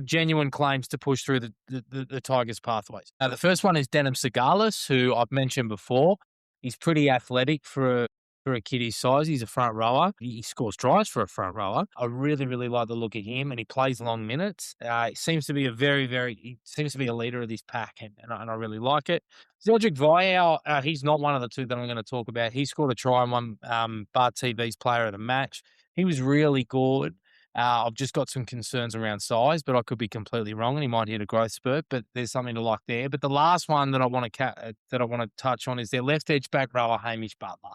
genuine claims to push through the Tigers' pathways. The first one is Denim Sigalis, who I've mentioned before. He's pretty athletic for a kid his size. He's a front rower. He scores tries for a front rower. I really, really like the look of him, and he plays long minutes. He seems to be he seems to be a leader of this pack, and I really like it. Zeldrick Vayau, he's not one of the two that I'm going to talk about. He scored a try and won Bar TV's player of the match. He was really good. I've just got some concerns around size, but I could be completely wrong, and he might hit a growth spurt. But there's something to like there. But the last one that I want to touch on is their left edge back rower, Hamish Butler.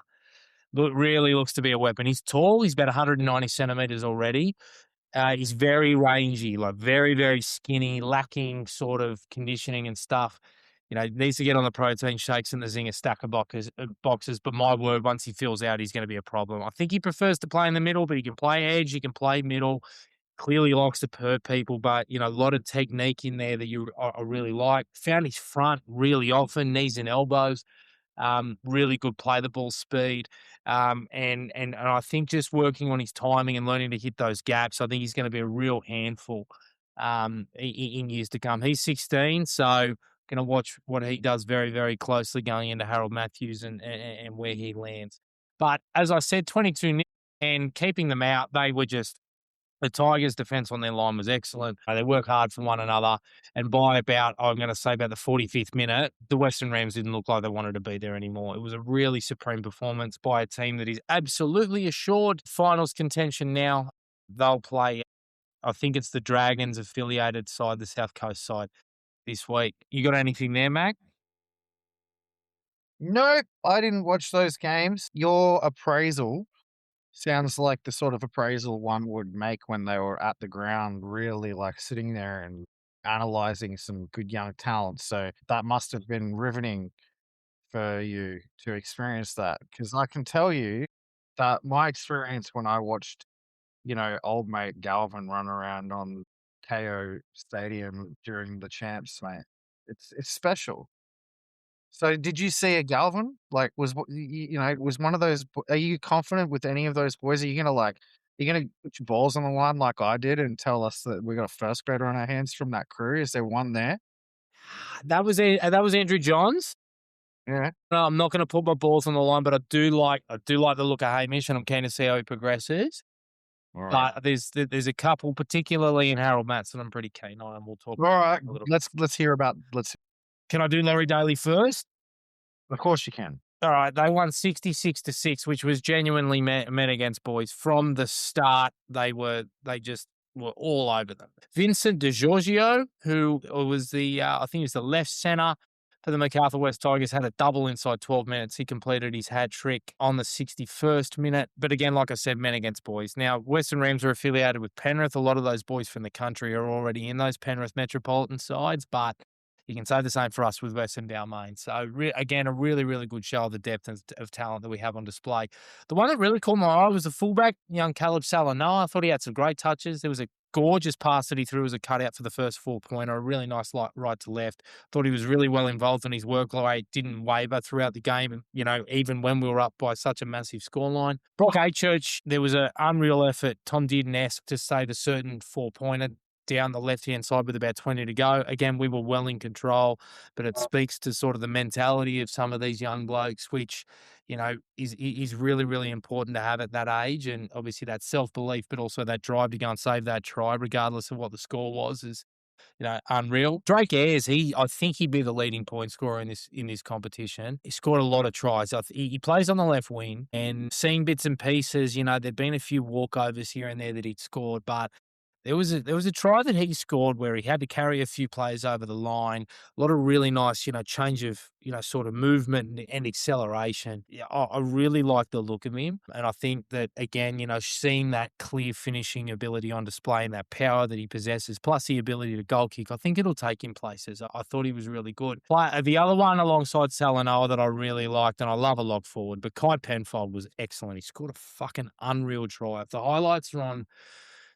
Really looks to be a weapon. He's tall. He's about 190 centimeters already. He's very rangy, like very, very skinny, lacking sort of conditioning and stuff. Needs to get on the protein shakes and the Zinger stacker boxes. But my word, once he fills out, he's going to be a problem. I think he prefers to play in the middle, but he can play edge. He can play middle. Clearly likes to hurt people, but, a lot of technique in there that I really like. Found his front really often, knees and elbows. Really good play the ball speed. And I think just working on his timing and learning to hit those gaps, I think he's going to be a real handful in years to come. He's 16, so going to watch what he does very, very closely going into Harold Matthews and where he lands. But as I said, 22 and keeping them out, they were just the Tigers' defense on their line was excellent. They work hard for one another. And by about, I'm going to say about the 45th minute, the Western Rams didn't look like they wanted to be there anymore. It was a really supreme performance by a team that is absolutely assured finals contention now. They'll play, I think it's the Dragons affiliated side, the South Coast side this week. You got anything there, Mac? Nope, I didn't watch those games. Your appraisal sounds like the sort of appraisal one would make when they were at the ground, really like sitting there and analyzing some good young talent. So that must have been riveting for you to experience that. Because I can tell you that my experience when I watched, old mate Galvin run around on KO Stadium during the champs, mate, it's special. So did you see a Galvin? Like, was was one of those? Are you confident with any of those boys? Are you gonna put your balls on the line like I did and tell us that we got a first grader on our hands from that crew? Is there one there? That was Andrew Johns. Yeah. No, I'm not going to put my balls on the line, but I do like the look of Hamish, and I'm keen to see how he progresses. All right. But there's a couple, particularly in Harold Matson, I'm pretty keen on, and we'll talk. All right. A little. Let's hear about. Can I do Laurie Daly first? Of course you can. All right, they won 66-6, which was genuinely men against boys from the start. They just were all over them. Vincent De Giorgio, who was I think he was the left centre for the MacArthur West Tigers, had a double inside 12 minutes. He completed his hat trick on the 61st minute. But again, like I said, men against boys. Now, Western Rams are affiliated with Penrith. A lot of those boys from the country are already in those Penrith metropolitan sides, but you can say the same for us with Western Balmain. So, again, a really, really good show of the depth of talent that we have on display. The one that really caught my eye was the fullback, young Caleb Salanoa. I thought he had some great touches. There was a gorgeous pass that he threw as a cutout for the first 4-pointer, a really nice right to left. Thought he was really well involved in his work rate, didn't waver throughout the game, even when we were up by such a massive scoreline. Brock Achurch, there was an unreal effort. Tom Dearden-esque to save a certain 4-pointer down the left-hand side with about 20 to go. Again, we were well in control, but it speaks to sort of the mentality of some of these young blokes, which, is really, really important to have at that age. And obviously that self-belief, but also that drive to go and save that try, regardless of what the score was, is unreal. Drake Ayres, I think he'd be the leading point scorer in this competition. He scored a lot of tries. He plays on the left wing, and seeing bits and pieces, there'd been a few walkovers here and there that he'd scored, but there was a try that he scored where he had to carry a few players over the line. A lot of really nice, change of, sort of movement and acceleration. Yeah, I really like the look of him. And I think that, again, seeing that clear finishing ability on display and that power that he possesses, plus the ability to goal kick, I think it'll take him places. I thought he was really good. The other one alongside Salanoa that I really liked, and I love a lock forward, but Kai Penfold was excellent. He scored a fucking unreal try. If the highlights are on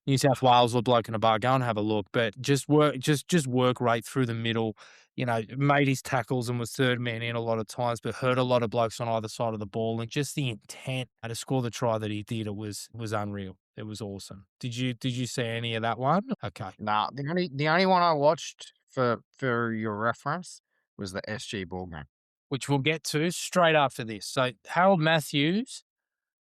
New South Wales or bloke in a bar, go and have a look. But just work right through the middle. Made his tackles and was third man in a lot of times, but hurt a lot of blokes on either side of the ball. And just the intent to score the try that he did, it was unreal. It was awesome. Did you see any of that one? Okay. Nah, the only one I watched for your reference was the SG ball game. Which we'll get to straight after this. So Harold Matthews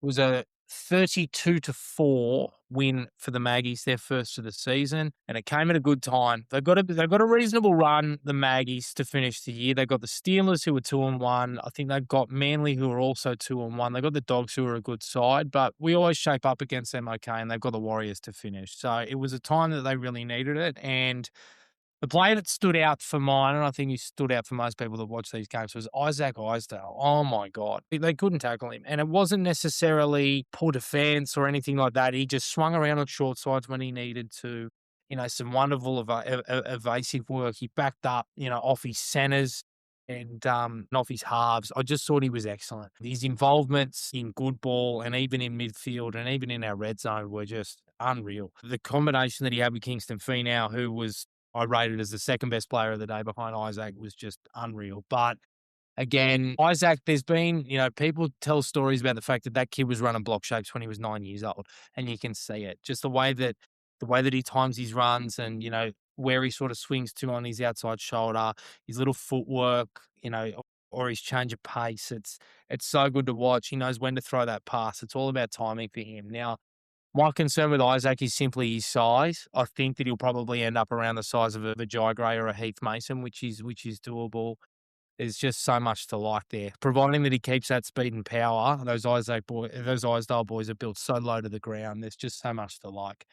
was a 32-4 win for the Maggies, their first of the season, and it came at a good time. They've got a reasonable run, the Maggies, to finish the year. They've got the Steelers, who are 2-1. I think they've got Manly, who are also 2-1. They've got the Dogs, who are a good side, but we always shape up against them okay, and they've got the Warriors to finish. So it was a time that they really needed it, and the player that stood out for mine, and I think he stood out for most people that watch these games, was Isaac Isdale. Oh, my God. They couldn't tackle him. And it wasn't necessarily poor defense or anything like that. He just swung around on short sides when he needed to. Some wonderful evasive work. He backed up, off his centers and off his halves. I just thought he was excellent. His involvements in good ball and even in midfield and even in our red zone were just unreal. The combination that he had with Kingston Finau, who was I rated as the second best player of the day behind Isaac, was just unreal. But again, Isaac, there's been, people tell stories about the fact that kid was running block shapes when he was 9 years old, and you can see it. Just the way that he times his runs and, where he sort of swings to on his outside shoulder, his little footwork, or his change of pace. It's so good to watch. He knows when to throw that pass. It's all about timing for him. Now, my concern with Isaac is simply his size. I think that he'll probably end up around the size of a Jai Gray or a Heath Mason, which is doable. There's just so much to like there. Providing that he keeps that speed and power, those Isdale boys are built so low to the ground. There's just so much to like.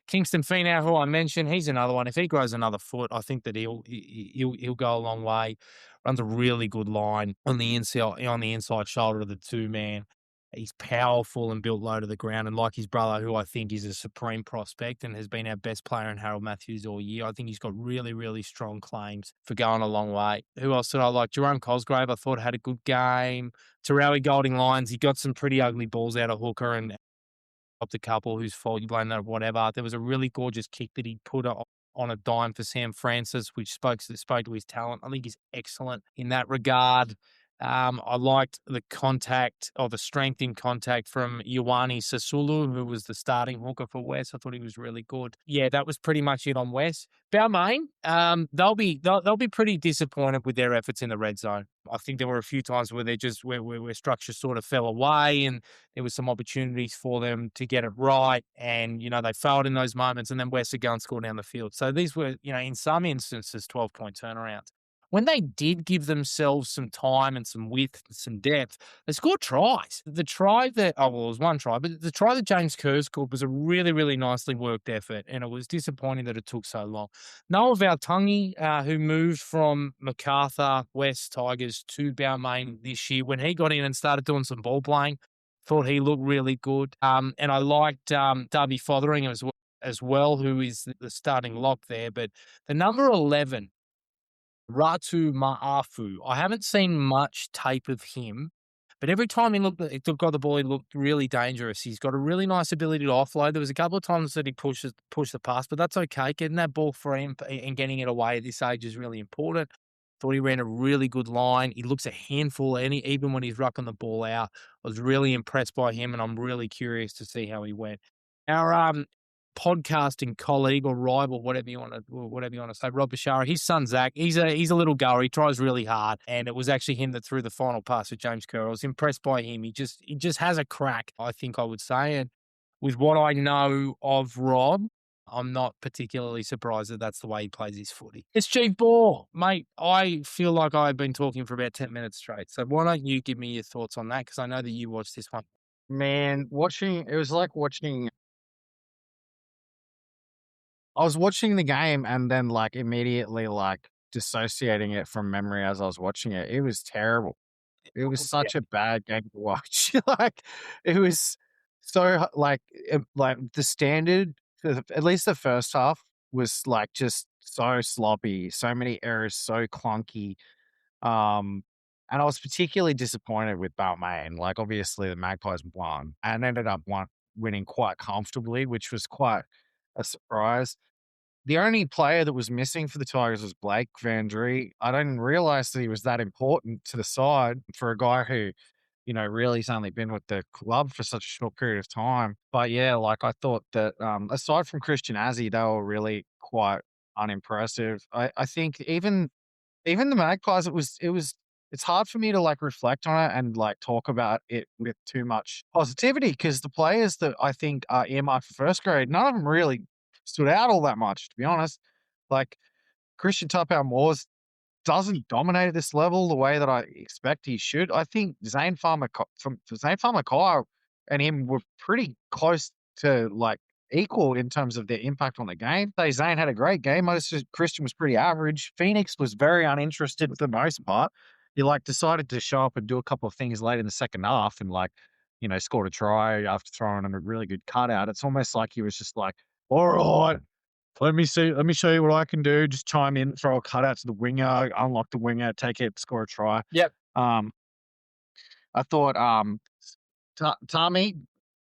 Kingston Finau, who I mentioned, he's another one. If he grows another foot, I think that he'll go a long way. Runs a really good line on the inside shoulder of the 2-man. He's powerful and built low to the ground. And like his brother, who I think is a supreme prospect and has been our best player in Harold Matthews all year, I think he's got really, really strong claims for going a long way. Who else did I like? Jerome Cosgrave, I thought had a good game. Tarawi Golding Lyons, he got some pretty ugly balls out of hooker and dropped a couple whose fault you blame that or whatever. There was a really gorgeous kick that he put on a dime for Sam Francis, which spoke to his talent. I think he's excellent in that regard. I liked the strength in contact from Ioane Sasulu, who was the starting hooker for West. I thought he was really good. Yeah, that was pretty much it on West. Balmain, they'll be pretty disappointed with their efforts in the red zone. I think there were a few times where where structure sort of fell away, and there was some opportunities for them to get it right, and they failed in those moments, and then West would go and score down the field. So these were, in some instances, 12-point turnarounds. When they did give themselves some time and some width and some depth, they scored tries. The try that, it was one try, but the try that James Kerr scored was a really, really nicely worked effort, and it was disappointing that it took so long. Noah Valtungi, who moved from MacArthur West Tigers to Balmain this year, when he got in and started doing some ball playing, thought he looked really good. And I liked Darby Fothering as well, who is the starting lock there. But the number 11, Ratu Ma'afu. I haven't seen much tape of him, But every time he got the ball, he looked really dangerous. He's got a really nice ability to offload. There was a couple of times that he pushed the pass, but that's okay. Getting that ball free and getting it away at this age is really important. Thought he ran a really good line. He looks a handful, even when he's rucking the ball out. I was really impressed by him, and I'm really curious to see how he went. Our podcasting colleague or rival, whatever you want to say, Rob Bashara, his son Zach, he's a little goer. He tries really hard, and it was actually him that threw the final pass with James Kerr. I was impressed by him. He just has a crack, I think I would say. And with what I know of Rob, I'm not particularly surprised that that's the way he plays his footy. It's cheap ball, mate. I feel like I've been talking for about 10 minutes straight. So why don't you give me your thoughts on that? Because I know that you watched this one. Man, it was like watching. I was watching the game and then like immediately like dissociating it from memory as I was watching it. It was terrible. It was such a bad game to watch. Like it was so like the standard at least the first half was like just so sloppy, so many errors, so clunky. Um and I was particularly disappointed with Balmain. Like obviously the Magpies won and ended up winning quite comfortably, which was quite a surprise. The only player that was missing for the Tigers was Blake Van Dree. I didn't realize that he was that important to the side for a guy who, really has only been with the club for such a short period of time. But yeah, like I thought that aside from Christian Azzi, they were really quite unimpressive. I think even the Magpies, it's hard for me to like reflect on it and like talk about it with too much positivity because the players that I think are earmarked for first grade, none of them really stood out all that much, to be honest. Like Christian Tapau-Moores doesn't dominate at this level the way that I expect he should. I think Zane Farmer-Kyle and him were pretty close to like equal in terms of their impact on the game. Say Zane had a great game. Christian was pretty average. Phoenix was very uninterested for the most part. He like decided to show up and do a couple of things late in the second half and like, scored a try after throwing in a really good cutout. It's almost like he was just like, all right, let me show you what I can do. Just chime in, throw a cutout to the winger, unlock the winger, take it, score a try. Yep. I thought Tommy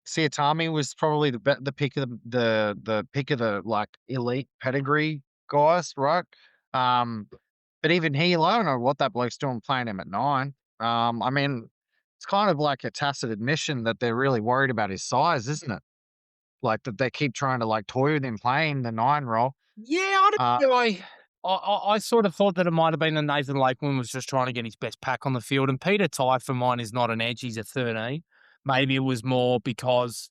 Siatami was probably the pick of the pick of the like elite pedigree guys, right? But even he, I don't know what that bloke's doing playing him at 9. I mean, it's kind of like a tacit admission that they're really worried about his size, isn't it? Like that they keep trying to like toy with him playing the 9 role. Yeah, I don't know. I sort of thought that it might have been that Nathan Lakeman was just trying to get his best pack on the field. And Peter Tighe, for mine, is not an edge. He's a 13. Maybe it was more because,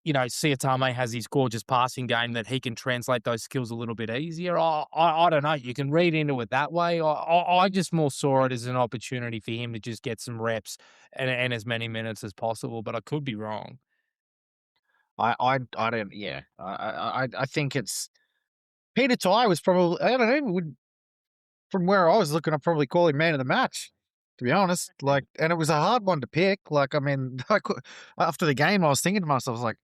Siatame has his gorgeous passing game that he can translate those skills a little bit easier. I don't know. You can read into it that way. I just more saw it as an opportunity for him to just get some reps and as many minutes as possible. But I could be wrong. I don't. Yeah, I think it's Peter Tighe was probably, I don't know, from where I was looking, I'd probably call him man of the match, to be honest. Like, and it was a hard one to pick. Like, I mean, after the game, I was thinking to myself, I was like,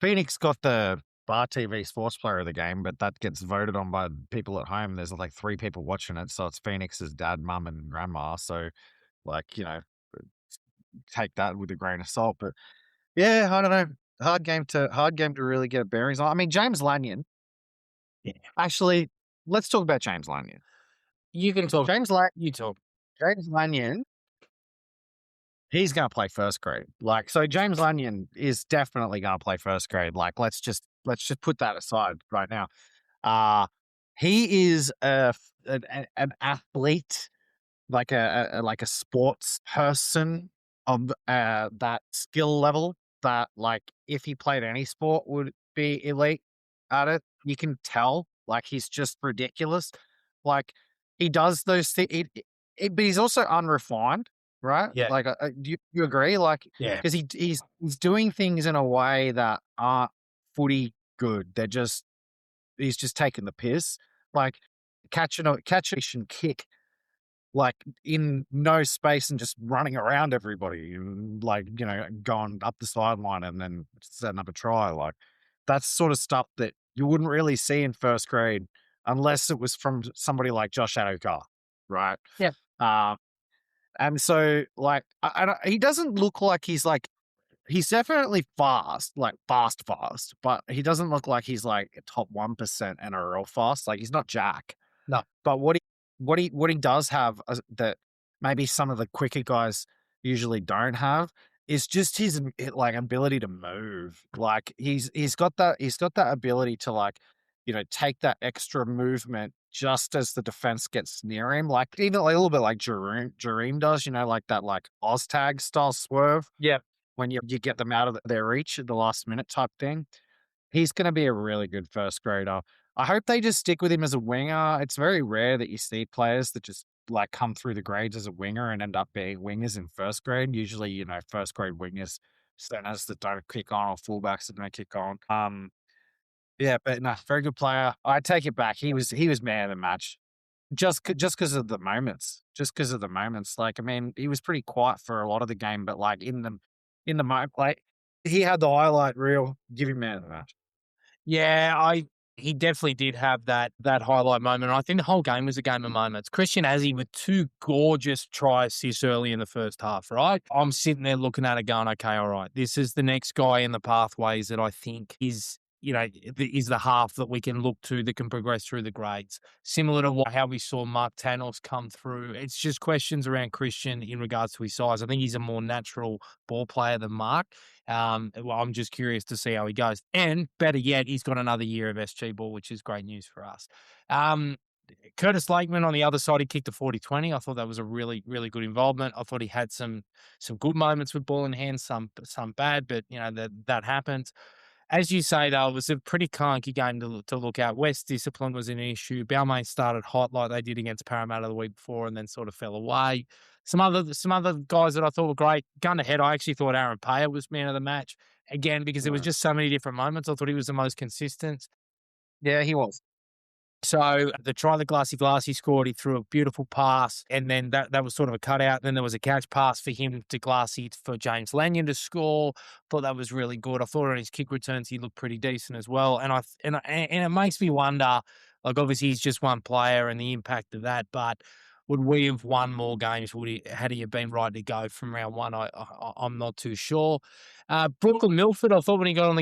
Phoenix got the Bar TV Sports Player of the game, but that gets voted on by people at home. There's like 3 people watching it, so it's Phoenix's dad, mum, and grandma. So, like, take that with a grain of salt. But yeah, I don't know. Hard game to really get bearings on. I mean, James Lanyon. Yeah. Actually, let's talk about James Lanyon. You can talk. You talk. James Lanyon, he's going to play first grade. Like, so James Lanyon is definitely going to play first grade. Like, let's just put that aside right now. He is an athlete, like a sports person of that skill level that, like, if he played any sport would be elite at it. You can tell, like, he's just ridiculous. Like, he does those things, but he's also unrefined, right? Yeah. Like, do you agree? Like, Yeah. because he's doing things in a way that aren't footy good. He's just taking the piss. Like, catch a kick, like in no space and just running around everybody and like, going up the sideline and then setting up a try. Like, that's sort of stuff that you wouldn't really see in first grade unless it was from somebody like Josh Adokar, right? Yeah. And so, like, he doesn't look like he's definitely fast, like fast, but he doesn't look like he's like top 1% NRL fast. Like he's not Jack. No. But what he does have that maybe some of the quicker guys usually don't have is just his like ability to move. Like he's got that ability to like, take that extra movement just as the defense gets near him. Like even a little bit like Jareem does, like that like Oztag style swerve Yeah. when you get them out of their reach at the last minute type thing. He's going to be a really good first grader. I hope they just stick with him as a winger. It's very rare that you see players that just like come through the grades as a winger and end up being wingers in first grade. Usually, first grade wingers, centers that don't kick on or fullbacks that don't kick on. Yeah, but no, very good player. I take it back. He was man of the match. Just because of the moments. Just because of the moments. Like, I mean, he was pretty quiet for a lot of the game, but like in the moment, like he had the highlight reel. Give him man of the match. Yeah, he definitely did have that highlight moment. I think the whole game was a game of moments. Christian Azzi with 2 gorgeous try assists early in the first half, right? I'm sitting there looking at it going, okay, all right, this is the next guy in the pathways that I think is the half that we can look to that can progress through the grades. Similar to how we saw Mark Tanos come through. It's just questions around Christian in regards to his size. I think he's a more natural ball player than Mark. Well, I'm just curious to see how he goes. And better yet, he's got another year of SG ball, which is great news for us. Curtis Lakeman on the other side, he kicked a 40-20. I thought that was a really, really good involvement. I thought he had some good moments with ball in hand, some bad, but that happened. As you say, though, it was a pretty clunky game to look at. West discipline was an issue. Balmain started hot like they did against Parramatta the week before and then sort of fell away. Some other guys that I thought were great. Gun to head, I actually thought Aaron Payer was man of the match. Again, because there was just so many different moments. I thought he was the most consistent. Yeah, he was. So the try that Glassy scored, he threw a beautiful pass, and then that was sort of a cutout. Then there was a catch pass for him to Glassy for James Lanyon to score. Thought that was really good. I thought on his kick returns he looked pretty decent as well. And it makes me wonder, like obviously he's just one player and the impact of that, but would we have won more games? Had he have been right to go from round one? I'm not too sure. Brooklyn Milford, I thought when he got on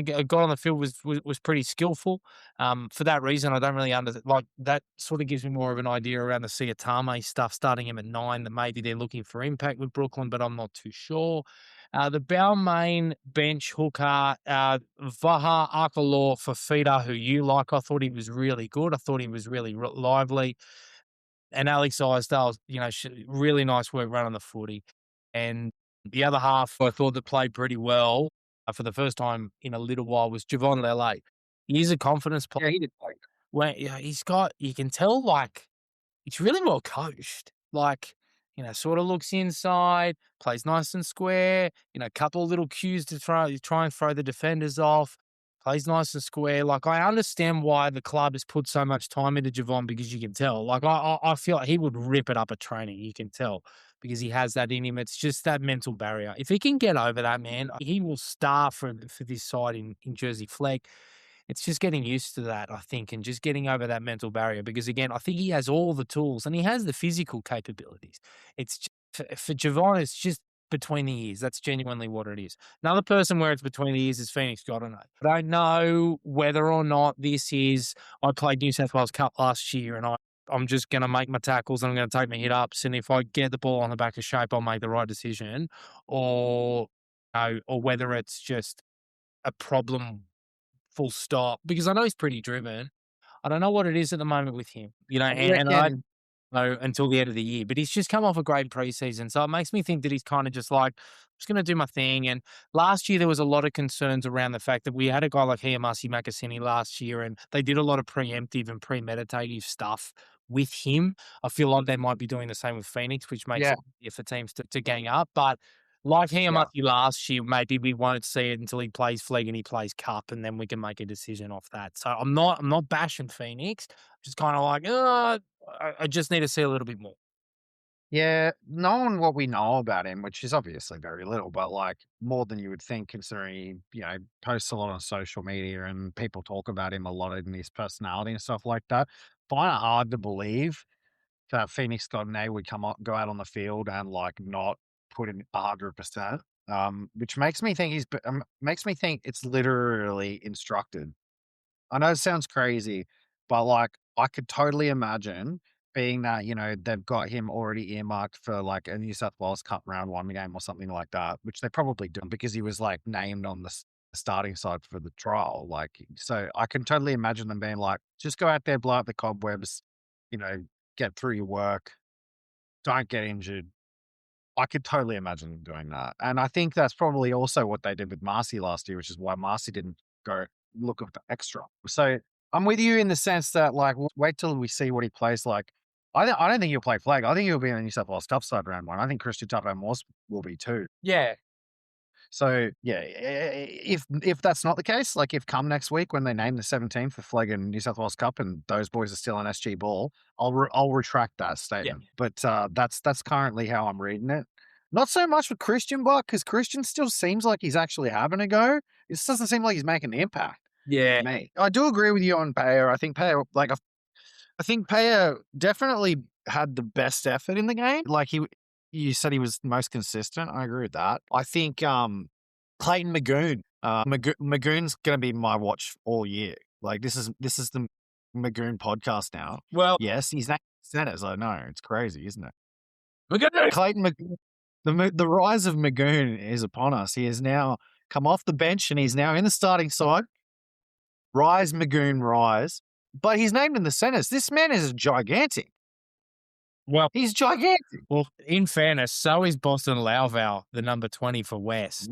the field was pretty skillful. For that reason, I don't really like that. Sort of gives me more of an idea around the Siatame stuff, starting him at 9. That maybe they're looking for impact with Brooklyn, but I'm not too sure. The Balmain bench hooker, Vaha Akalor Fafita, who you like, I thought he was really good. I thought he was really lively. And Alex Isdale, really nice work running the footy. And the other half, I thought that played pretty well for the first time in a little while was Javon Lele. He's a confidence player. Yeah, he did play. Where you can tell, like, he's really well coached. Like, sort of looks inside, plays nice and square, couple of little cues to try and throw the defenders off, plays nice and square. Like, I understand why the club has put so much time into Javon because you can tell. Like, I feel like he would rip it up at training. You can tell because he has that in him. It's just that mental barrier. If he can get over that, man, he will star for this side in Jersey Flegg. It's just getting used to that, I think, and just getting over that mental barrier because, again, I think he has all the tools and he has the physical capabilities. It's for Javon, it's just between the ears. That's genuinely what it is. Another person where it's between the ears is Phoenix Godinay. I don't know whether or not this is – I played New South Wales Cup last year and I'm just going to make my tackles and I'm going to take my hit-ups, and if I get the ball on the back of shape, I'll make the right decision, or whether it's just a problem full stop, because I know he's pretty driven. I don't know what it is at the moment with him, and I don't know until the end of the year, but he's just come off a great preseason. So it makes me think that he's kind of just like, I'm just going to do my thing. And last year, there was a lot of concerns around the fact that we had a guy like Hiamasi Makasini last year, and they did a lot of preemptive and premeditative stuff with him. I feel like they might be doing the same with Phoenix, which makes it easier for teams to gang up. But like Hiamasi last year, maybe we won't see it until he plays Flegg and he plays Cup, and then we can make a decision off that. So I'm not bashing Phoenix. I'm just kind of like, I just need to see a little bit more. Yeah, knowing what we know about him, which is obviously very little, but like more than you would think, considering he, posts a lot on social media and people talk about him a lot in his personality and stuff like that. Find it hard to believe Phoenix Gardner would go out on the field and like not put in 100%. Which makes me think makes me think it's literally instructed. I know it sounds crazy, but like I could totally imagine being that, they've got him already earmarked for like a New South Wales Cup round one game or something like that, which they probably do because he was like named on the starting side for the trial. Like, so I can totally imagine them being like, just go out there, blow up the cobwebs, you know, get through your work, don't get injured. I could totally imagine them doing that. And I think that's probably also what they did with Marcy last year, which is why Marcy didn't go look for extra. So I'm with you in the sense that, like, wait till we see what he plays like. I don't think he'll play flag. I think he'll be in the New South Wales Cup side round one. I think Christian Tupper-Morse will be too. Yeah. So yeah, if that's not the case, like if come next week when they name the 17th for Flag and New South Wales Cup and those boys are still on SG ball, I'll retract that statement. But that's currently how I'm reading it. Not so much with Christian, but because Christian still seems like he's actually having a go. It just doesn't seem like he's making an impact. Yeah. To me, I do agree with you on Payer. I think Payer definitely had the best effort in the game. Like you said he was most consistent. I agree with that. I think Clayton Magoon. Magoon's going to be my watch all year. Like this is the Magoon podcast now. Well, yes, he's named centers. I know it's crazy, isn't it? Clayton Magoon. The rise of Magoon is upon us. He has now come off the bench and he's now in the starting side. Rise, Magoon, rise. But he's named in the centers. This man is gigantic. Well, he's gigantic. Well, in fairness, so is Boston Lauval, the number 20 for West.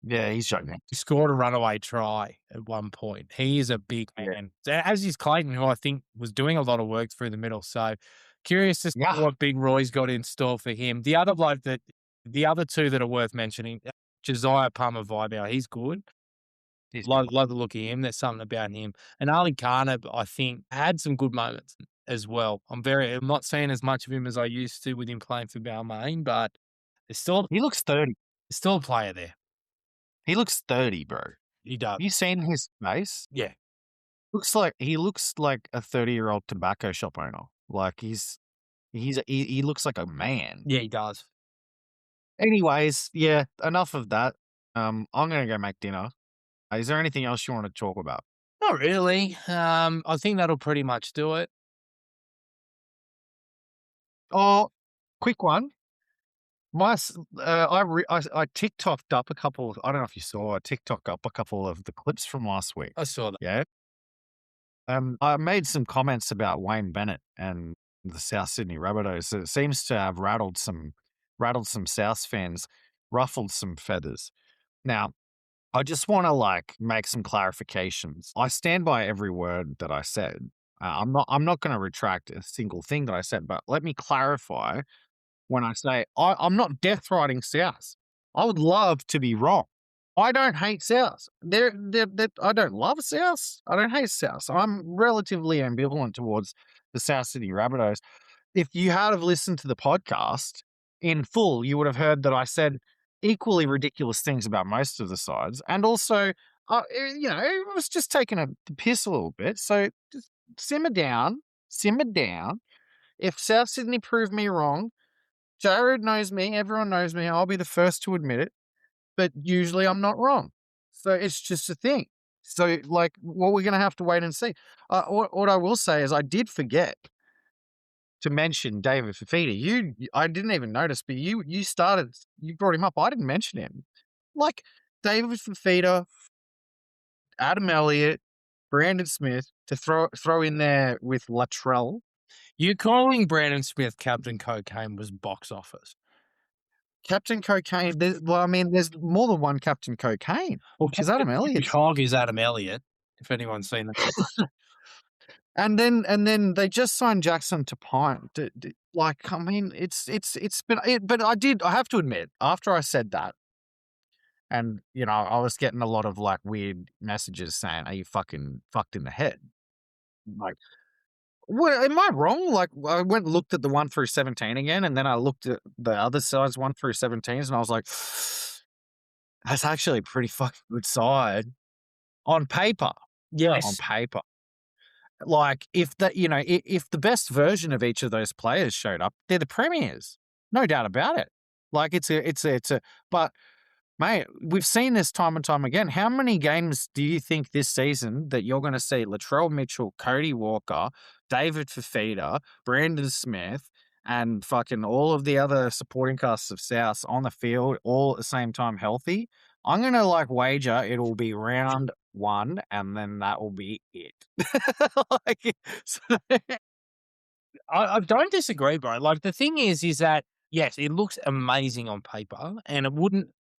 Yeah, he's gigantic. He scored a runaway try at one point. He is a big man. As is Clayton, who I think was doing a lot of work through the middle. So curious to see what Big Roy's got in store for him. The other two that are worth mentioning, Josiah Palmer-Vibau, he's good. Love the look of him. There's something about him. And Ali Carnab, I think, had some good moments as well. I'm not seeing as much of him as I used to with him playing for Balmain, but he looks 30. There's still a player there. He looks 30, bro. He does. You seen his face? Yeah. He looks like a 30-year-old tobacco shop owner. Like he looks like a man. Yeah, he does. Anyways, yeah, enough of that. I'm gonna go make dinner. Is there anything else you want to talk about? Not really. I think that'll pretty much do it. Oh, quick one. I TikToked up a couple. I don't know if you saw. I TikToked up a couple of the clips from last week. I saw that. Yeah. I made some comments about Wayne Bennett and the South Sydney Rabbitohs. It seems to have rattled some South fans, ruffled some feathers. Now, I just want to make some clarifications. I stand by every word that I said. I'm not going to retract a single thing that I said, but let me clarify when I say I'm not death riding South. I would love to be wrong. I don't hate South. I don't love South. I don't hate South. I'm relatively ambivalent towards the South Sydney Rabbitohs. If you had have listened to the podcast in full, you would have heard that I said equally ridiculous things about most of the sides. And also, it was just taking the piss a little bit. So just simmer down. If South Sydney prove me wrong, Jared knows me. Everyone knows me. I'll be the first to admit it. But usually I'm not wrong. So it's just a thing. So, we're going to have to wait and see. What I will say is I did forget to mention David Fifita. I didn't even notice, but you brought him up. I didn't mention him. David Fifita, Adam Elliott, Brandon Smith to throw in there with Latrell. You calling Brandon Smith Captain Cocaine was box office. Captain Cocaine. There's more than one Captain Cocaine. Well, because Adam Elliott. Cog is Adam Elliott. If anyone's seen that. And then they just signed Jackson to Pine. It's been. But I have to admit, after I said that, and I was getting a lot of weird messages saying, "Are you fucking fucked in the head?" Well, am I wrong? I went and looked at the 1 through 17 again, and then I looked at the other sides 1 through 17s, and I was like, that's actually a pretty fucking good side on paper. Yes. On paper. Like, if if the best version of each of those players showed up, they're the premiers, no doubt about it. Like, but mate, we've seen this time and time again. How many games do you think this season that you're going to see Latrell Mitchell, Cody Walker, David Fafita, Brandon Smith, and fucking all of the other supporting casts of South on the field all at the same time healthy? I'm going to wager it'll be round one and then that will be it. Like, so- I don't disagree, bro. Like, the thing is that, yes, it looks amazing on paper, and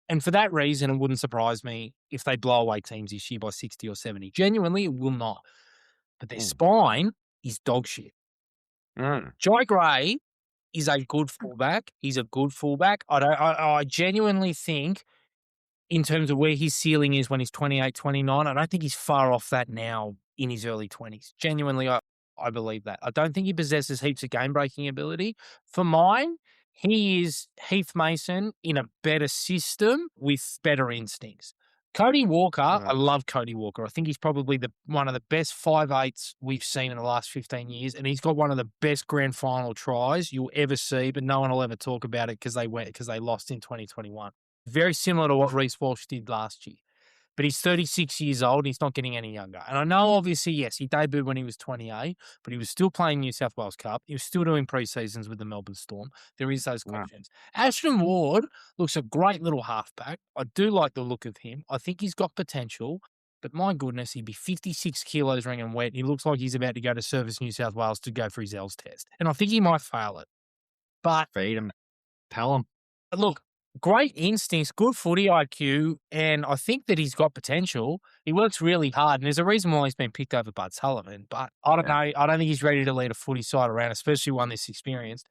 and for that reason, it wouldn't surprise me if they blow away teams this year by 60 or 70. Genuinely, it will not. But their Mm. spine is dog shit. Mm. Jai Gray is a good fullback. He's a good fullback. I genuinely think, in terms of where his ceiling is when he's 28, 29, I don't think he's far off that now in his early 20s. Genuinely, I believe that. I don't think he possesses heaps of game-breaking ability. For mine, he is Heath Mason in a better system with better instincts. Cody Walker, I love Cody Walker. I think he's probably one of the best 5'8" we've seen in the last 15 years, and he's got one of the best grand final tries you'll ever see, but no one will ever talk about it because they lost in 2021. Very similar to what Reece Walsh did last year. But he's 36 years old. He's not getting any younger. And I know, obviously, yes, he debuted when he was 28, but he was still playing New South Wales Cup. He was still doing pre-seasons with the Melbourne Storm. There is those questions. Ashton Ward looks a great little halfback. I do like the look of him. I think he's got potential. But my goodness, he'd be 56 kilos ringing wet. He looks like he's about to go to Service New South Wales to go for his ELS test. And I think he might fail it. But Feed him. Tell him. look, great instincts, good footy IQ, and I think that he's got potential. He works really hard, and there's a reason why he's been picked over Bud Sullivan. But I don't know. I don't think he's ready to lead a footy side around, especially one this experienced.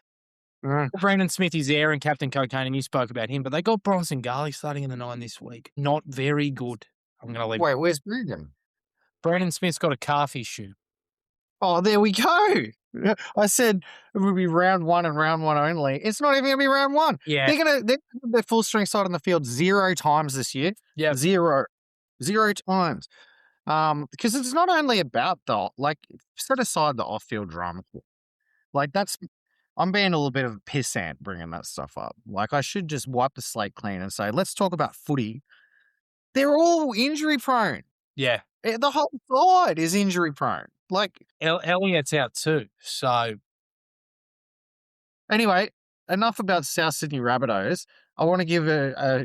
Brandon Smith is there and Captain Cocaine, and you spoke about him, but they got Bronson Garley starting in the 9 this week. Not very good. I'm going to leave. Wait, where's Brandon? Brandon Smith's got a calf issue. Oh, there we go. I said it would be round one and round one only. It's not even going to be round one. Yeah. They're going to have their full strength side on the field 0 times this year. Yeah. 0 times. Because it's not only about set aside the off-field drama. I'm being a little bit of a pissant bringing that stuff up. Like, I should just wipe the slate clean and say, let's talk about footy. They're all injury prone. Yeah. The whole side is injury prone. Like, Elliott's out too. So, anyway, enough about South Sydney Rabbitohs. I want to give a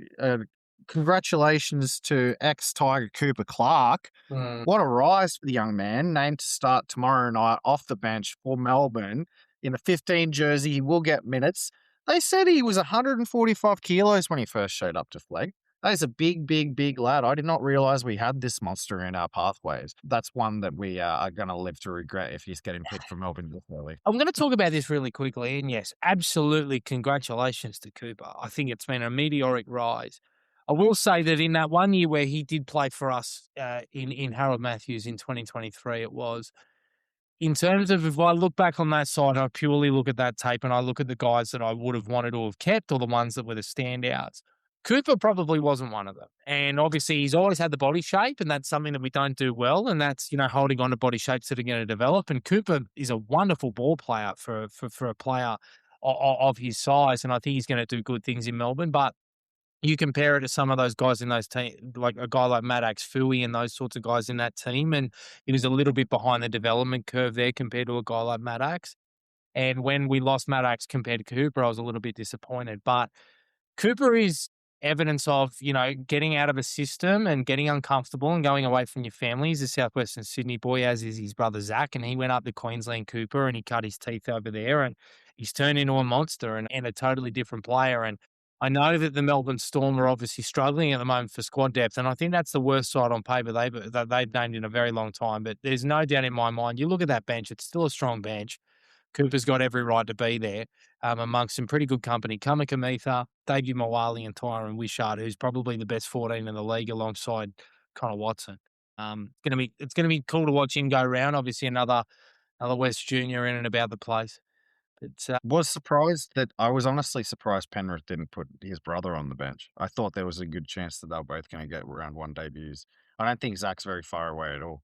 congratulations to ex-Tiger Cooper Clark. What a rise for the young man, named to start tomorrow night off the bench for Melbourne in a 15 jersey. He will get minutes. They said he was 145 kilos when he first showed up to flag. That is a big, big, big lad. I did not realise we had this monster in our pathways. That's one that we are going to live to regret if he's getting picked for Melbourne this early. I'm going to talk about this really quickly. And yes, absolutely congratulations to Cooper. I think it's been a meteoric rise. I will say that in that 1 year where he did play for us in Harold Matthews in 2023, it was, in terms of, if I look back on that side, I purely look at that tape and I look at the guys that I would have wanted to have kept or the ones that were the standouts. Cooper probably wasn't one of them. And obviously he's always had the body shape, and that's something that we don't do well. And that's, holding on to body shapes that are going to develop. And Cooper is a wonderful ball player for a player of his size. And I think he's going to do good things in Melbourne. But you compare it to some of those guys in those teams, like a guy like Maddox Fui and those sorts of guys in that team. And he was a little bit behind the development curve there compared to a guy like Maddox. And when we lost Maddox compared to Cooper, I was a little bit disappointed. But Cooper is evidence of, getting out of a system and getting uncomfortable and going away from your family. He's a Southwestern Sydney boy, as is his brother Zach, and he went up to Queensland Cooper and he cut his teeth over there, and he's turned into a monster and a totally different player. And I know that the Melbourne Storm are obviously struggling at the moment for squad depth, and I think that's the worst side on paper they've named in a very long time. But there's no doubt in my mind, you look at that bench, it's still a strong bench. Cooper's got every right to be there amongst some pretty good company. Kamikamitha, Davey Mawali, and Tyron Wishart, who's probably the best 14 in the league alongside Connor Watson. It's gonna be cool to watch him go around. Obviously, another West Junior in and about the place. But I was honestly surprised Penrith didn't put his brother on the bench. I thought there was a good chance that they were both going to get round one debuts. I don't think Zach's very far away at all.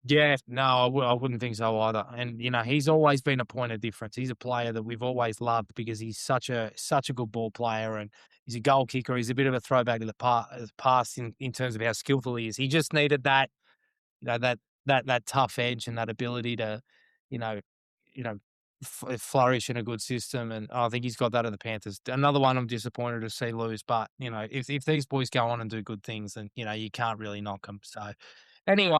Yeah, no, I wouldn't think so either. And he's always been a point of difference. He's a player that we've always loved because he's such a good ball player, and he's a goal kicker. He's a bit of a throwback to the past in terms of how skillful he is. He just needed that, that tough edge and that ability to, you know, you know, flourish in a good system. And I think he's got that at the Panthers. Another one I'm disappointed to see lose, but if these boys go on and do good things, then you can't really knock them. So anyway.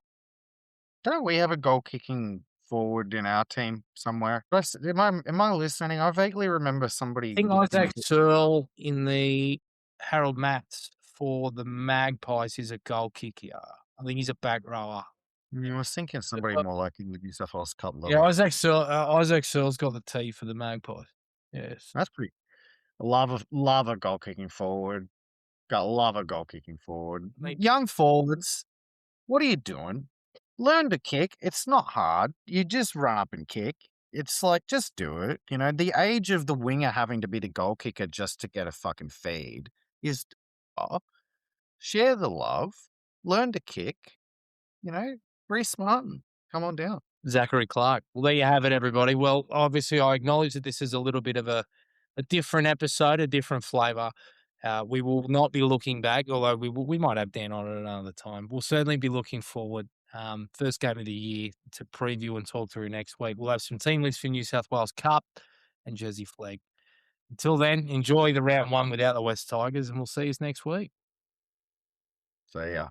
Don't we have a goal kicking forward in our team somewhere? Am I listening? I vaguely remember somebody Think looking Isaac at Searle in the Harold Matts for the Magpies is a goal kicker. I think he's a back rower. I was thinking somebody Uh, more like in the New South Wales Cup Yeah, level. Isaac Searle's got the T for the Magpies. Yes. That's pretty. Love a goal kicking forward. Got love a goal kicking forward. I mean, Young forwards, what are you doing? Learn to kick. It's not hard. You just run up and kick. It's like, just do it. The age of the winger having to be the goal kicker just to get a fucking feed is oh, share the love, learn to kick, you know, Reece Martin, come on down. Zachary Clark. Well, there you have it, everybody. Well, obviously, I acknowledge that this is a little bit of a different episode, a different flavour. We will not be looking back, although we might have Dan on at another time. We'll certainly be looking forward. First game of the year to preview and talk through next week. We'll have some team lists for New South Wales Cup and Jersey Flag. Until then, enjoy the round one without the West Tigers, and we'll see you next week. So, yeah.